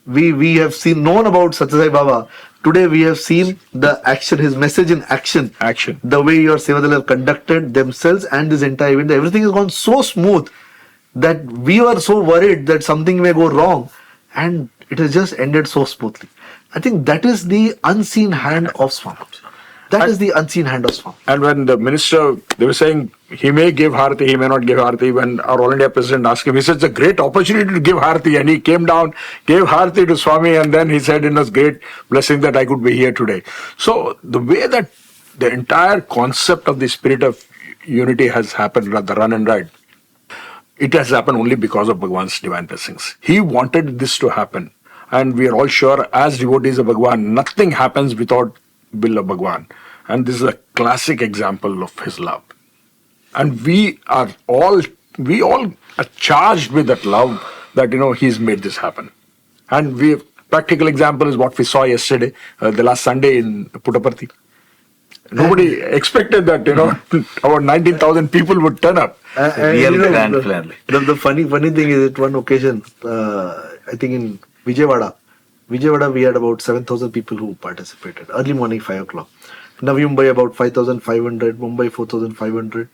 we have known about Sathya Sai Baba. Today we have seen the action, his message in action. The way your Seva Dal have conducted themselves and this entire event. Everything has gone so smooth that we were so worried that something may go wrong, and it has just ended so smoothly. I think that is the unseen hand of Swami. That is the unseen hand of Swami. And when the minister, they were saying he may give Harati, he may not give Harati. When our All India president asked him, he said it's a great opportunity to give Harati. And he came down, gave Harati to Swami, and then he said, it was great blessing that I could be here today. So the way that the entire concept of the spirit of unity has happened, the run and ride, it has happened only because of Bhagawan's divine blessings. He wanted this to happen. And we are all sure, as devotees of Bhagawan, nothing happens without will of Bhagawan. And this is a classic example of his love. And we all are charged with that love that, he's made this happen. And practical example is what we saw yesterday, the last Sunday in Puttaparthi. Nobody expected that, about 19,000 people would turn up. Grand plan. The funny thing is, at one occasion, I think in Vijayawada, we had about 7,000 people who participated. Early morning, 5 o'clock. Navi Mumbai about 5,500, Mumbai 4,500,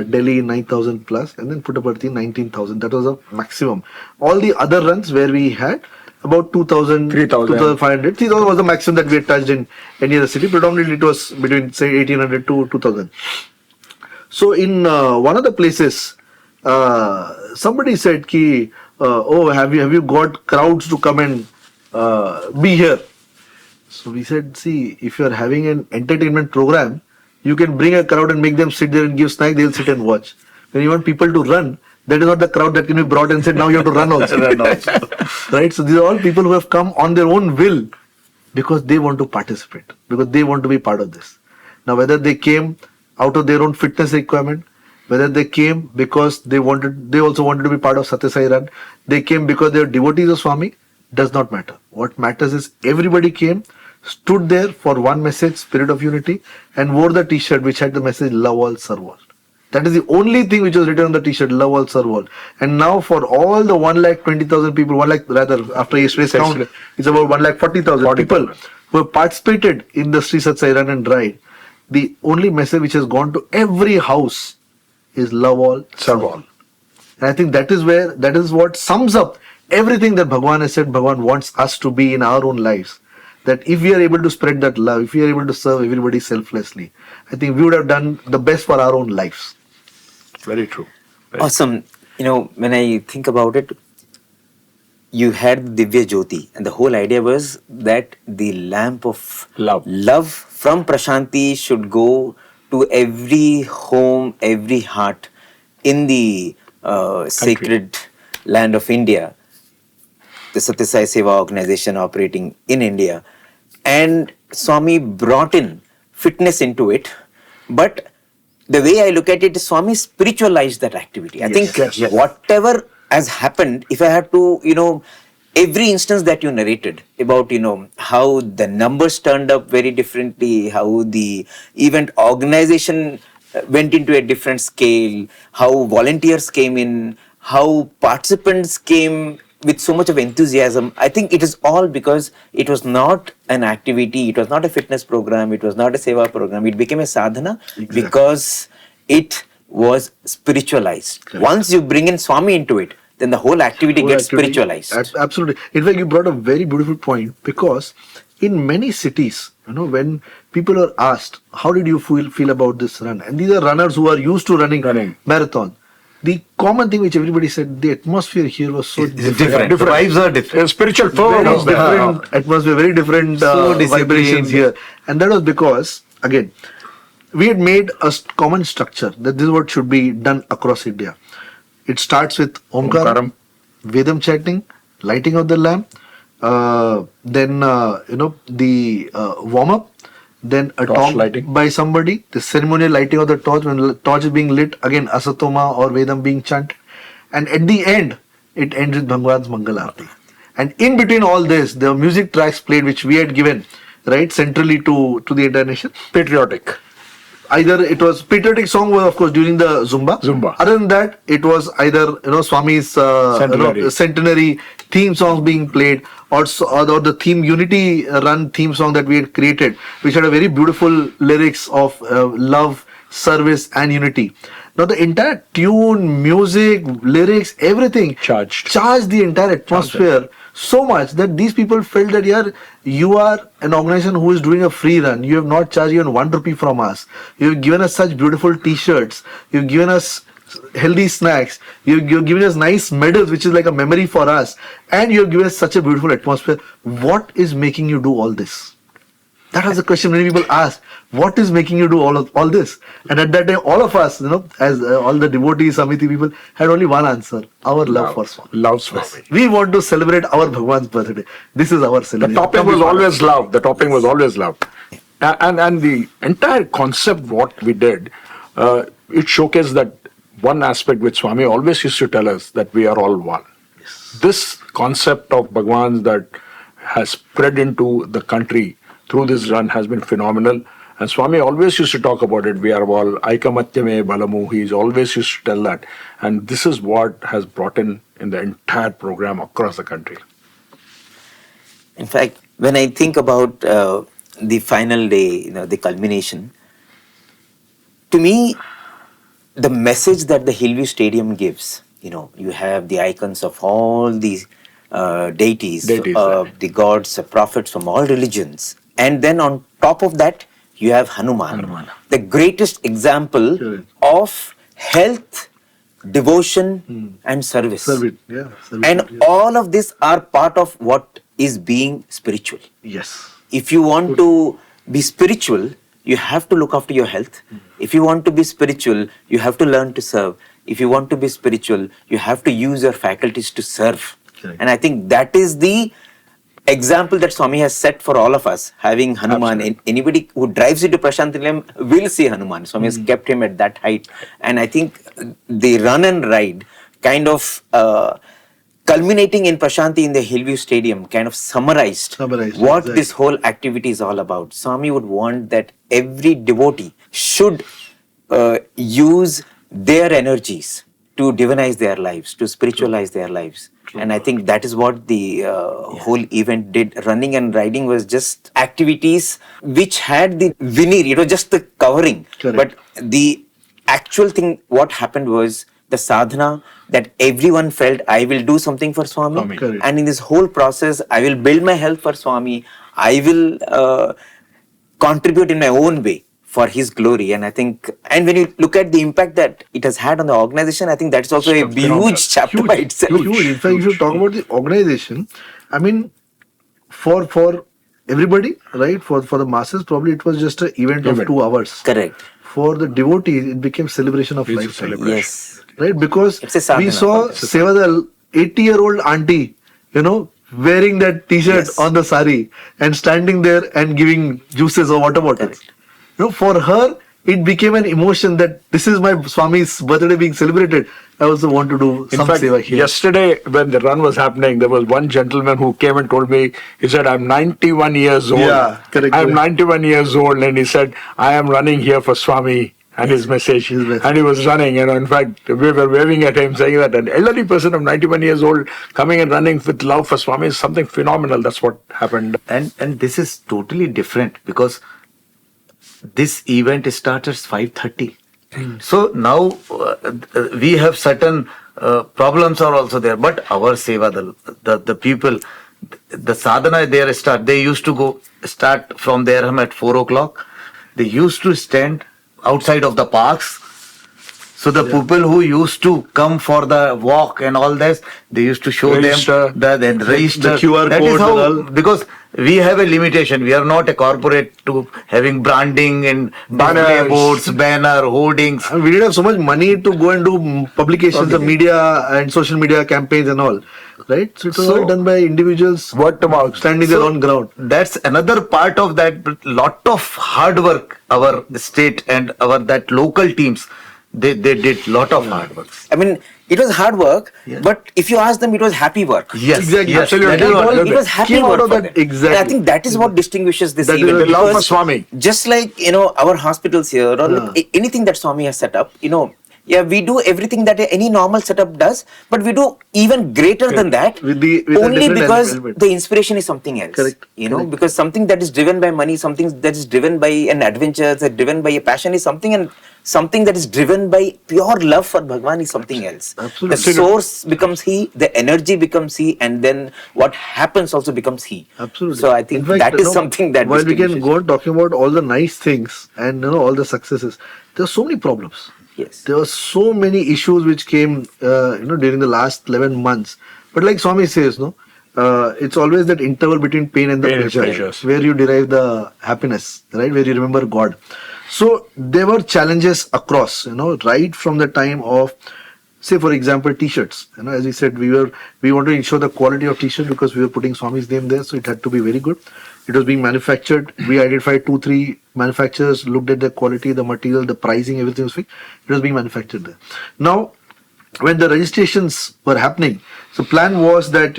Delhi 9,000 plus, and then Puttaparthi 19,000. That was a maximum. All the other runs where we had about 2,000, 2,500, 3,000 was the maximum that we had touched in any other city. Predominantly it was between say 1,800 to 2,000. So in one of the places, somebody said, "Ki, have you got crowds to come and be here?" So we said, see, if you are having an entertainment program, you can bring a crowd and make them sit there and give snack, they'll sit and watch. When you want people to run, that is not the crowd that can be brought and said, now you have to run also. Right? So these are all people who have come on their own will because they want to participate, because they want to be part of this. Now, whether they came out of their own fitness requirement, whether they came because they also wanted to be part of Sathya Sai run, they came because they are devotees of Swami, does not matter. What matters is everybody came, stood there for one message, spirit of unity, and wore the t-shirt which had the message, love all, serve all. That is the only thing which was written on the t-shirt, love all, serve all. And now for all the 1,20,000 people, 1 lakh rather, after yesterday's count, it's about 1,40,000 people who have participated in the Sri Satsang run and ride. the only message which has gone to every house is love all, Serve all. And I think that is what sums up everything that Bhagawan has said. Bhagawan wants us to be in our own lives. That if we are able to spread that love, if we are able to serve everybody selflessly, I think we would have done the best for our own lives. Very true. Very Awesome. When I think about it, you had Divya Jyoti, and the whole idea was that the lamp of Love. from Prasanthi should go to every home, every heart in the sacred land of India, the Sathya Sai Seva organization operating in India. And Swami brought in fitness into it, but the way I look at it, Swami spiritualized that activity. I think yes. whatever has happened, if I had to, every instance that you narrated about, how the numbers turned up very differently, how the event organization went into a different scale, how volunteers came in, how participants came with so much of enthusiasm. I think it is all because it was not an activity, it was not a fitness program, it was not a seva program. It became a sadhana because it was spiritualized. Correct. Once you bring in Swami into it, then the whole activity gets spiritualized. Absolutely. In fact, you brought a very beautiful point, because in many cities, when people are asked, how did you feel about this run? And these are runners who are used to running marathon. The common thing which everybody said, the atmosphere here was so different. The vibes are different. Spiritual Very fervor was there. different atmosphere, very different So vibrations disciplined. here. And that was because, again, we had made a common structure that this is what should be done across India. It starts with Omkaram, Vedam chanting, lighting of the lamp, then the warm-up, then a Torch torch lighting by somebody, the ceremonial lighting of the torch. When the torch is being lit, again Asatoma or Vedam being chanted, and at the end it ends with Bhagawan's Mangal Aarti. And in between all this, the music tracks played which we had given centrally to the entire nation. Patriotic. Either it was patriotic song was of course during the Zumba. Other than that, it was either Swami's centenary theme songs being played, or the theme unity run theme song that we had created, which had a very beautiful lyrics of love, service, and unity. Now the entire tune, music, lyrics, everything charged the entire atmosphere so much that these people felt that you are an organization who is doing a free run. You have not charged even 1 rupee from us. You have given us such beautiful t-shirts. You've given us healthy snacks. You've given us nice medals, which is like a memory for us. And you have given us such a beautiful atmosphere. What is making you do all this? That was the question many people asked. What is making you do all this? And at that time, all of us, as all the devotees, Samiti people, had only one answer: our love for Swami. Love Swami. We want to celebrate our Bhagawan's birthday. This is our The celebration. topic was always love. The topic was always love. And the entire concept, what we did, it showcased that one aspect which Swami always used to tell us, that we are all one. This concept of Bhagawan's that has spread into the country through this run has been phenomenal. And Swami always used to talk about it. We are all Aikamatyame Balamu. He's always used to tell that. And this is what has brought in the entire program across the country. In fact, when I think about the final day, the culmination, to me, the message that the Hillview Stadium gives, you have the icons of all these deities, the gods, the prophets from all religions. And then on top of that, you have Hanuman. The greatest example of health, devotion, and service. And all of this are part of what is being spiritual. Yes. If you want to be spiritual, you have to look after your health. If you want to be spiritual, you have to learn to serve. If you want to be spiritual, you have to use your faculties to serve. And I think that is the example that Swami has set for all of us, having Hanuman. Anybody who drives into Prasanthi Nilayam will see Hanuman. Swami has kept him at that height. And I think the run and ride kind of culminating in Prasanthi in the Hillview Stadium kind of summarized what this whole activity is all about. Swami would want that every devotee should use their energies to divinize their lives, to spiritualize their lives. And I think that is what the whole event did. Running and riding was just activities which had the veneer, just the covering. Correct. But the actual thing, what happened was the sadhana that everyone felt, I will do something for Swami. Correct. And in this whole process, I will build my health for Swami. I will contribute in my own way for his glory. And I think, and when you look at the impact that it has had on the organization, I think that's also a huge chapter by itself. Huge. In fact, if you talk about the organization, I mean, for everybody, right, for the masses, probably it was just an event of 2 hours. Correct. For the devotees, it became celebration of lifetime. Yes. Right, because It's a sadhana. we saw Seva, the 80-year-old auntie, wearing that t-shirt Yes. on the sari and standing there and giving juices or water bottles. Correct. For her, it became an emotion that this is my Swami's birthday being celebrated. I also want to do In some fact, seva here. yesterday when the run was happening, there was one gentleman who came and told me, he said, I'm 91 years old. Yeah, correct. I'm 91 years old. And he said, I am running here for Swami and his message. His message. And he was running. In fact, we were waving at him saying that an elderly person of 91 years old coming and running with love for Swami is something phenomenal. That's what happened. And this is totally different because this event started 5:30. So now we have certain problems are also there, but our seva, the people, the sadhana they used to start from their home at 4 o'clock. They used to stand outside of the parks. So the people who used to come for the walk and all this, they used to show Register. them the register. The QR That is codes how, and all. because we have a limitation. We are not a corporate to having branding and display Banners. boards, banner, hoardings. And we didn't have so much money to go and do publications, the media and social media campaigns and all. Right? So it was all done by individuals Word to mouth. standing their own ground. That's another part of that. Lot of hard work. Our state and our that local teams, they did lot of hard work. I mean, it was hard work, but if you ask them, it was happy work. Yes, Exactly. yes, Absolutely. that is what- It was happy Came out work of for that, them. exactly. And I think that is what distinguishes this That is event. the love for because Swami. Just like, our hospitals here or like anything that Swami has set up, we do everything that any normal setup does, but we do even greater than that With a only different because element. the inspiration is something else. Correct. Because something that is driven by money, something that is driven by an adventure, that's driven by a passion is something, and something that is driven by pure love for Bhagawan is something else. Absolutely. The source becomes He, the energy becomes He, and then what happens also becomes He. Absolutely. So I think In fact, that is something that while we can distinguishes. go on talking about all the nice things and all the successes, there are so many problems. Yes. There were so many issues which came, during the last 11 months. But like Swami says, it's always that interval between pain and the Pain and pleasure, pleasures. where you derive the happiness, right? Where you remember God. So there were challenges across, right from the time of, say for example, t-shirts. As we said, we wanted to ensure the quality of t-shirt because we were putting Swami's name there, so it had to be very good. It was being manufactured. We identified 2-3 manufacturers, looked at the quality, the material, the pricing, everything was fixed. It was being manufactured there. Now, when the registrations were happening, so plan was that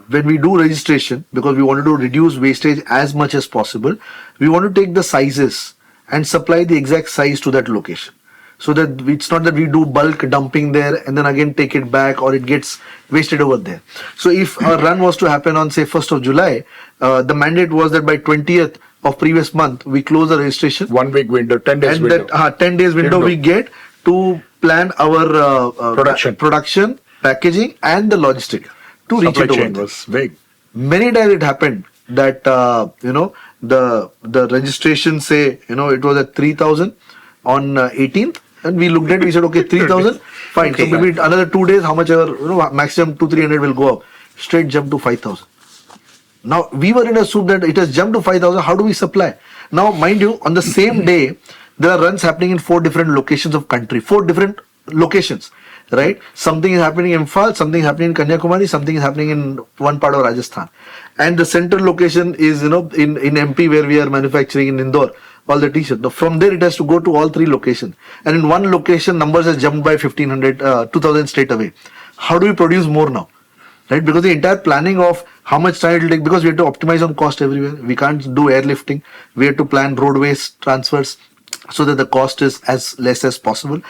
when we do registration, because we wanted to reduce wastage as much as possible, we want to take the sizes and supply the exact size to that location. So that it's not that we do bulk dumping there and then again take it back or it gets wasted over there. So if our run was to happen on say 1st of July, the mandate was that by 20th of previous month, we close the registration. 1 week window, 10 days And window. that 10 days window we get to plan our production, packaging and the logistic to reach Supply it over chain there. was big. Many times it happened that the registration say it was at 3,000 on 18th, and we looked at it, we said okay 3,000 fine. So maybe another 2 days, how much ever maximum 200-300 will go up, straight jump to 5,000. Now we were in a soup that it has jumped to 5,000. How do we supply? Now mind you, on the same day there are runs happening in 4 different locations of country, 4 different locations, right? Something is happening in Imphal, something is happening in Kanyakumari, something is happening in one part of Rajasthan, and the central location is in MP where we are manufacturing in Indore all the t-shirts. Now from there it has to go to all 3 locations, and in one location numbers has jumped by 2,000 straight away. How do we produce more now? Right, because the entire planning of how much time it will take, because we have to optimize on cost everywhere. We can't do airlifting. We have to plan roadways transfers so that the cost is as less as possible.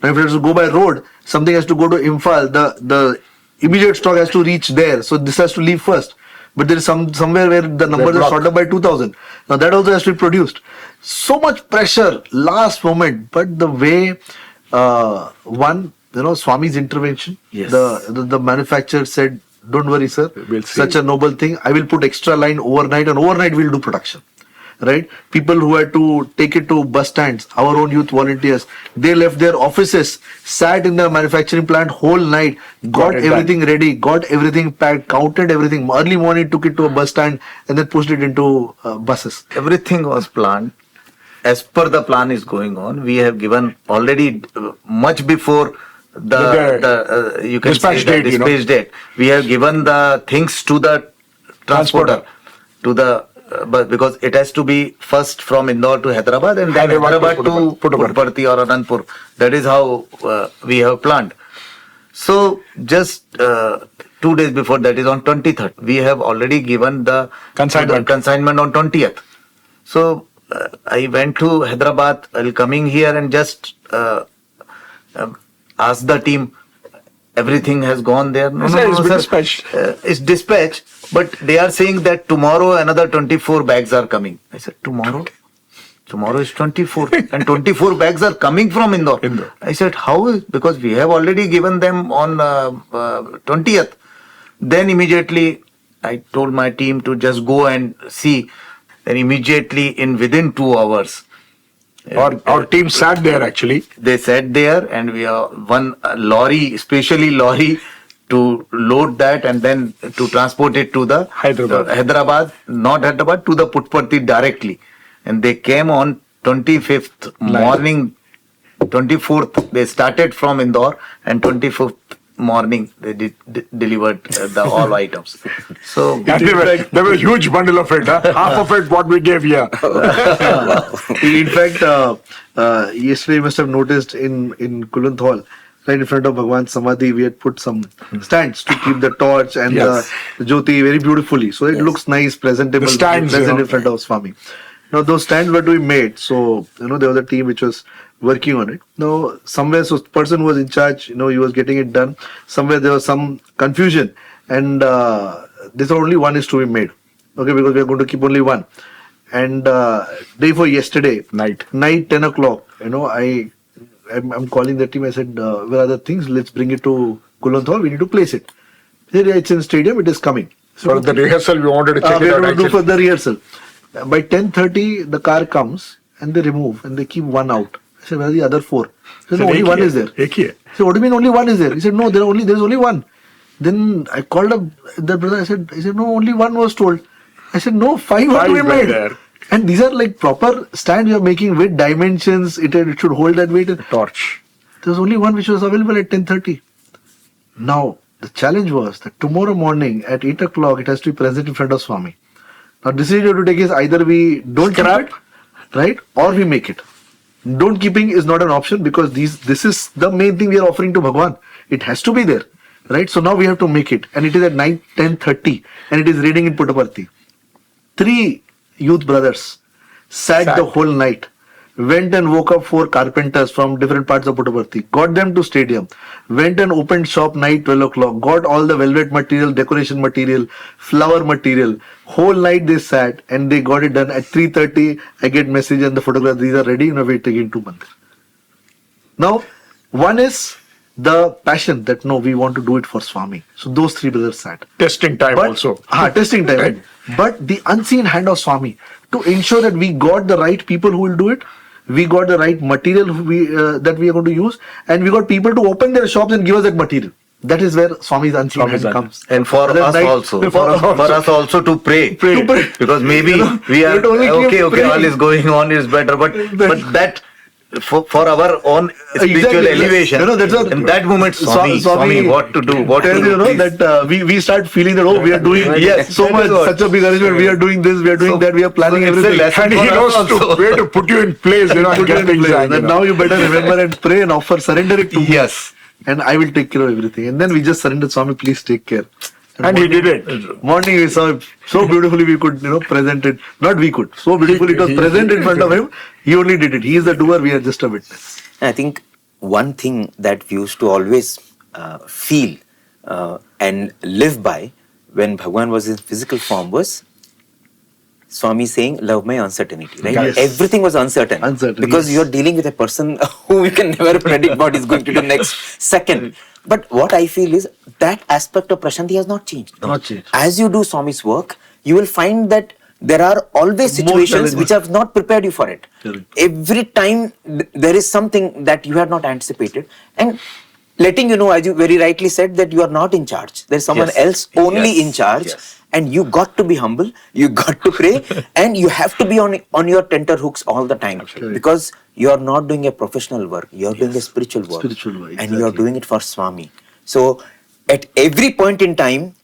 Now, if it has to go by road, something has to go to Imphal. The immediate stock has to reach there. So this has to leave first. But there is somewhere where the numbers are short up by 2,000. Now that also has to be produced. So much pressure, last moment. But the way Swami's intervention, Yes. the manufacturer said, don't worry, sir. We'll see. Such a noble thing. I will put extra line overnight, and overnight we'll do production. Right? People who had to take it to bus stands, our own youth volunteers, they left their offices, sat in the manufacturing plant whole night, got it everything ready, got everything packed, counted everything. Early morning took it to a bus stand and then pushed it into buses. Everything was planned. As per the plan is going on, we have given already much before the you can dispatch say the date, dispatch date. We have given the things to the transporter, to the but because it has to be first from Indore to Hyderabad and then Hyderabad Hyderabad to to Puttaparthi or Anandpur. That is how we have planned. So just 2 days before, that is on 23rd, we have already given the consignment on 20th. So I went to Hyderabad while coming here and just asked the team, everything has gone there. No, It's been sir. dispatched. It's dispatched, but they are saying that tomorrow another 24 bags are coming. I said, tomorrow? Tomorrow is 24 and 24 bags are coming from Indore. I said, how is, because we have already given them on 20th. Then immediately I told my team to just go and see. Then immediately within 2 hours, Our team sat there actually. they sat there and we are one lorry, specially lorry to load that and then to transport it to the Hyderabad. not Hyderabad, to the Puttaparthi directly. And they came on 25th morning, 24th, they started from Indore and 25th morning they delivered the all items. So And there were a huge bundle of it. Half of it what we gave here. In fact, yesterday you must have noticed in Kulant Hall, right in front of Bhagawan Samadhi, we had put some stands to keep the torch and Yes. the Jyoti very beautifully. So it looks nice, presentable, The stands, present in front of Swami. Now those stands were to be made. So, there was a team which was working on it. Now, somewhere, so person who was in charge, he was getting it done. Somewhere there was some confusion. And they thought only one is to be made. Okay, because we are going to keep only one. And day for yesterday, Night 10 o'clock, I'm calling the team. I said, where are the things? Let's bring it to Kulant Hall. We need to place it. They said, yeah, it's in stadium. It is coming. For the rehearsal, we wanted to check We it have out. to do Actually. for the rehearsal. By 10:30, the car comes and they remove and they keep one out. I said, where are the other 4? He said, no, only one is there. Ek hi hai. I said, what do you mean only one is there? He said, no, there's only one. Then I called up the brother. I said, no, only one was told. I said, no, 5 have to be Five were made. there. And these are like proper stands you are making with dimensions. It should hold that weight. Torch. There was only one which was available at 10:30. Now, the challenge was that tomorrow morning at 8 o'clock, it has to be present in front of Swami. Now, decision you have to take is either we don't Scrap. keep it, right, or we make it. Don't keeping is not an option because this is the main thing we are offering to Bhagawan. It has to be there, right? So now we have to make it, and it is at 10:30, and it is raining in Puttaparthi. 3 youth brothers sat the whole night, went and woke up 4 carpenters from different parts of Puttaparthi, got them to stadium, went and opened shop night 12 o'clock, got all the velvet material, decoration material, flower material. Whole night they sat and they got it done. At 3:30, I get message and the photograph, these are ready, we're taking to Mandir. Now, one is the passion that no, we want to do it for Swami. So those 3 brothers sat. Testing time also. Testing time. Right. But the unseen hand of Swami to ensure that we got the right people who will do it, we got the right material that we are going to use, and we got people to open their shops and give us that material. That is where Swami's unseen hand comes. And for Other us night- also, for us also to pray. To pray. Because maybe we are it only came okay, all praying. is going on is better, but that for our own spiritual Exactly. elevation, That's what, in that moment, Swami, what to do, what to tells do. please. that we start feeling that we are doing Yes, so that much, is what. such a big arrangement. We are doing this, we are doing that, we are planning it's a everything. lesson And he for us knows also. where to put you in place, and Put it get in things place. done. That now you better remember and pray and offer, surrender it to me. Yes. And I will take care of everything. And then we just surrendered, Swami, please take care. And he did it. Morning we saw it so beautifully we could, present it. Not we could. So beautifully it was present in front of him. He only did it. He is the doer. We are just a witness. I think one thing that we used to always feel and live by when Bhagawan was in physical form was Swami saying, love my uncertainty, right? Yes. Everything was uncertain. Because yes. you're dealing with a person who you can never predict what he's going to do next second. But what I feel is that aspect of Prasanthi has not changed. Not changed. As you do Swami's work, you will find that there are always More situations challenges. which have not prepared you for it. Correct. Every time there is something that you had not anticipated. And letting you know, as you very rightly said, that you are not in charge. There's someone Yes. else only Yes. in charge. Yes. And you got to be humble, you got to pray, and you have to be on your tenterhooks all the time. Absolutely. Because you are not doing a professional work, you are doing a spiritual work. Spiritual work, And you are exactly. doing it for Swami. So, at every point in time,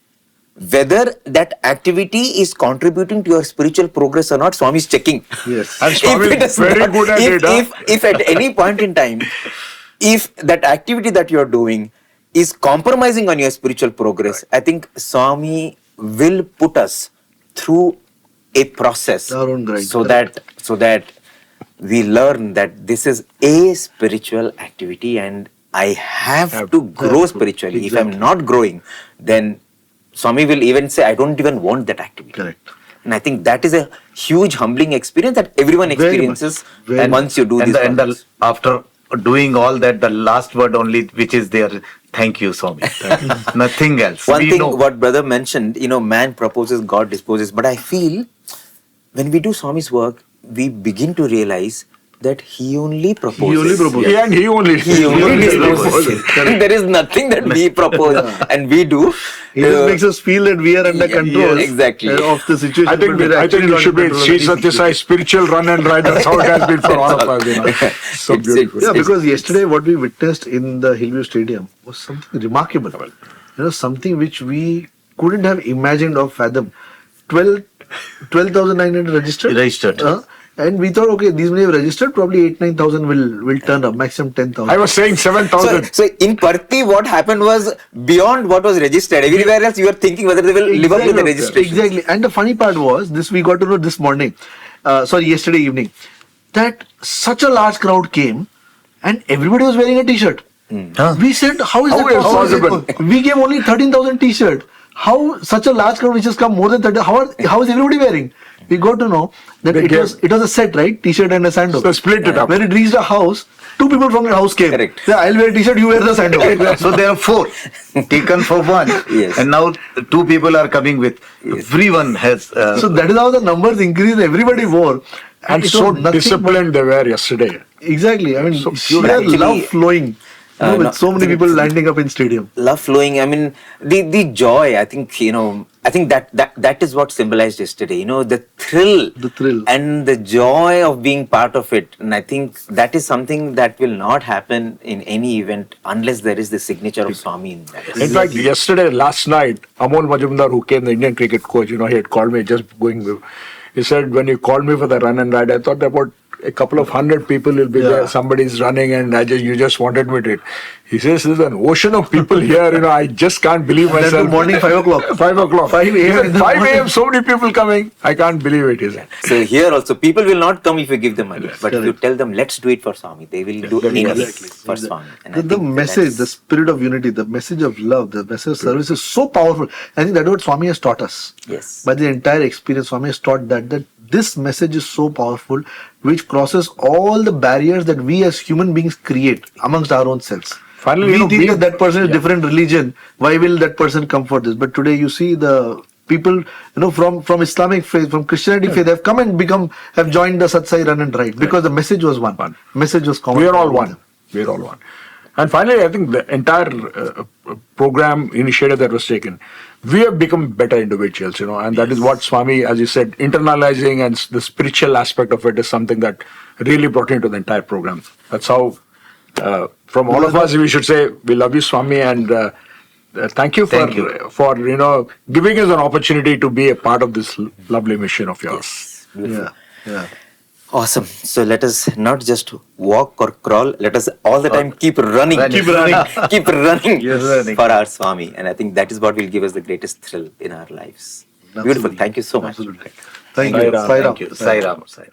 whether that activity is contributing to your spiritual progress or not, Swami is checking. Yes. And Swami it is is very not- good at it. if at any point in time, if that activity that you are doing is compromising on your spiritual progress, I think Swami will put us through a process Our own grind, so correct. that we learn that this is a spiritual activity and I have to grow spiritually. If I'm Exactly. not growing, then Swami will even say, I don't even want that activity. Correct. And I think that is a huge humbling experience that everyone Very much. experiences Very once you do And, this. and after doing all that, the last word only which is there, thank you, Swami. Nothing else. One We thing know. what brother mentioned, man proposes, God disposes. But I feel when we do Swami's work, we begin to realize that he only proposes. He only proposes. And he only He only only disposes. proposes. There is nothing that we propose and we do. He just makes us feel that we are under yeah, control exactly. of the situation. I think but we're I actually think it not should be in control of Sri any Sathya Sai situation. spiritual run and ride. That's how it has been for all of us. So It's- beautiful. Yeah, because yesterday what we witnessed in the Hillview Stadium was something remarkable. Something which we couldn't have imagined or fathomed. 12,900 registered. Registered. And we thought, okay, these may have registered, probably 8,000-9,000 will turn up, maximum 10,000. I was saying 7,000. So in Parthi, what happened was beyond what was registered. Everywhere else, you were thinking whether they will live up to the registration. Exactly. And the funny part was, this we got to know this morning, yesterday evening, that such a large crowd came and everybody was wearing a t-shirt. We said, how is that possible? We gave only 13,000 t-shirt. How such a large crowd which has come more than 30, how is everybody wearing? We got to know that They it was a set, right? T-shirt and a sandal. So split it up. When it reached a house, two people from the house came. Correct. Yeah, I'll wear a t-shirt, you wear the sandal. So there are 4 taken for one. Yes. And now 2 people are coming with. Everyone has. So that is how the numbers increased, everybody wore. And it so was nothing disciplined they were yesterday. Exactly. I mean, So sheer actually, love flowing with so many people landing up in stadium. Love flowing. I mean, the joy. I think that is what symbolized yesterday. The thrill, and the joy of being part of it. And I think that is something that will not happen in any event unless there is the signature of Swami in that. In fact, last night, Amol Majumdar, who came, the Indian cricket coach, he had called me just going. He said, when you called me for the run and ride, I thought about a couple of 100 people will be there. Somebody's running, and you just wanted me to it. He says, there's an ocean of people here. I just can't believe myself. Then the morning 5 o'clock. 5 o'clock. 5 a.m. 5 a.m. So many people coming. I can't believe it. He said. So here also, people will not come if you give them money. But if you correct. tell them, let's do it for Swami, they will do anything Exactly. for Swami. And I The think message, that's- the spirit of unity, the message of love, the message of service is so powerful. I think that's what Swami has taught us. Yes. By the entire experience, Swami has taught that this message is so powerful, which crosses all the barriers that we as human beings create amongst our own selves. Finally, we think that person is different religion. Why will that person come for this? But today you see the people, from Islamic faith, from Christianity faith, have come and have joined the Satsang Sai run and ride because the message was one. Message was common. We are all one. We are all one. And finally, I think the entire program initiative that was taken, we have become better individuals, and that is what Swami, as you said, internalizing and the spiritual aspect of it is something that really brought into the entire program. That's how, from all of us, we should say, we love you, Swami, and thank you for giving us an opportunity to be a part of this lovely mission of yours. Beautiful. Yeah. Awesome. So let us not just walk or crawl, let us all the time keep running. Keep running. Keep running Yes, running. for our Swami. And I think that is what will give us the greatest thrill in our lives. Beautiful. Thank you so much. Absolutely. Thank you. Thank you. Sai Ram. Sai Ram.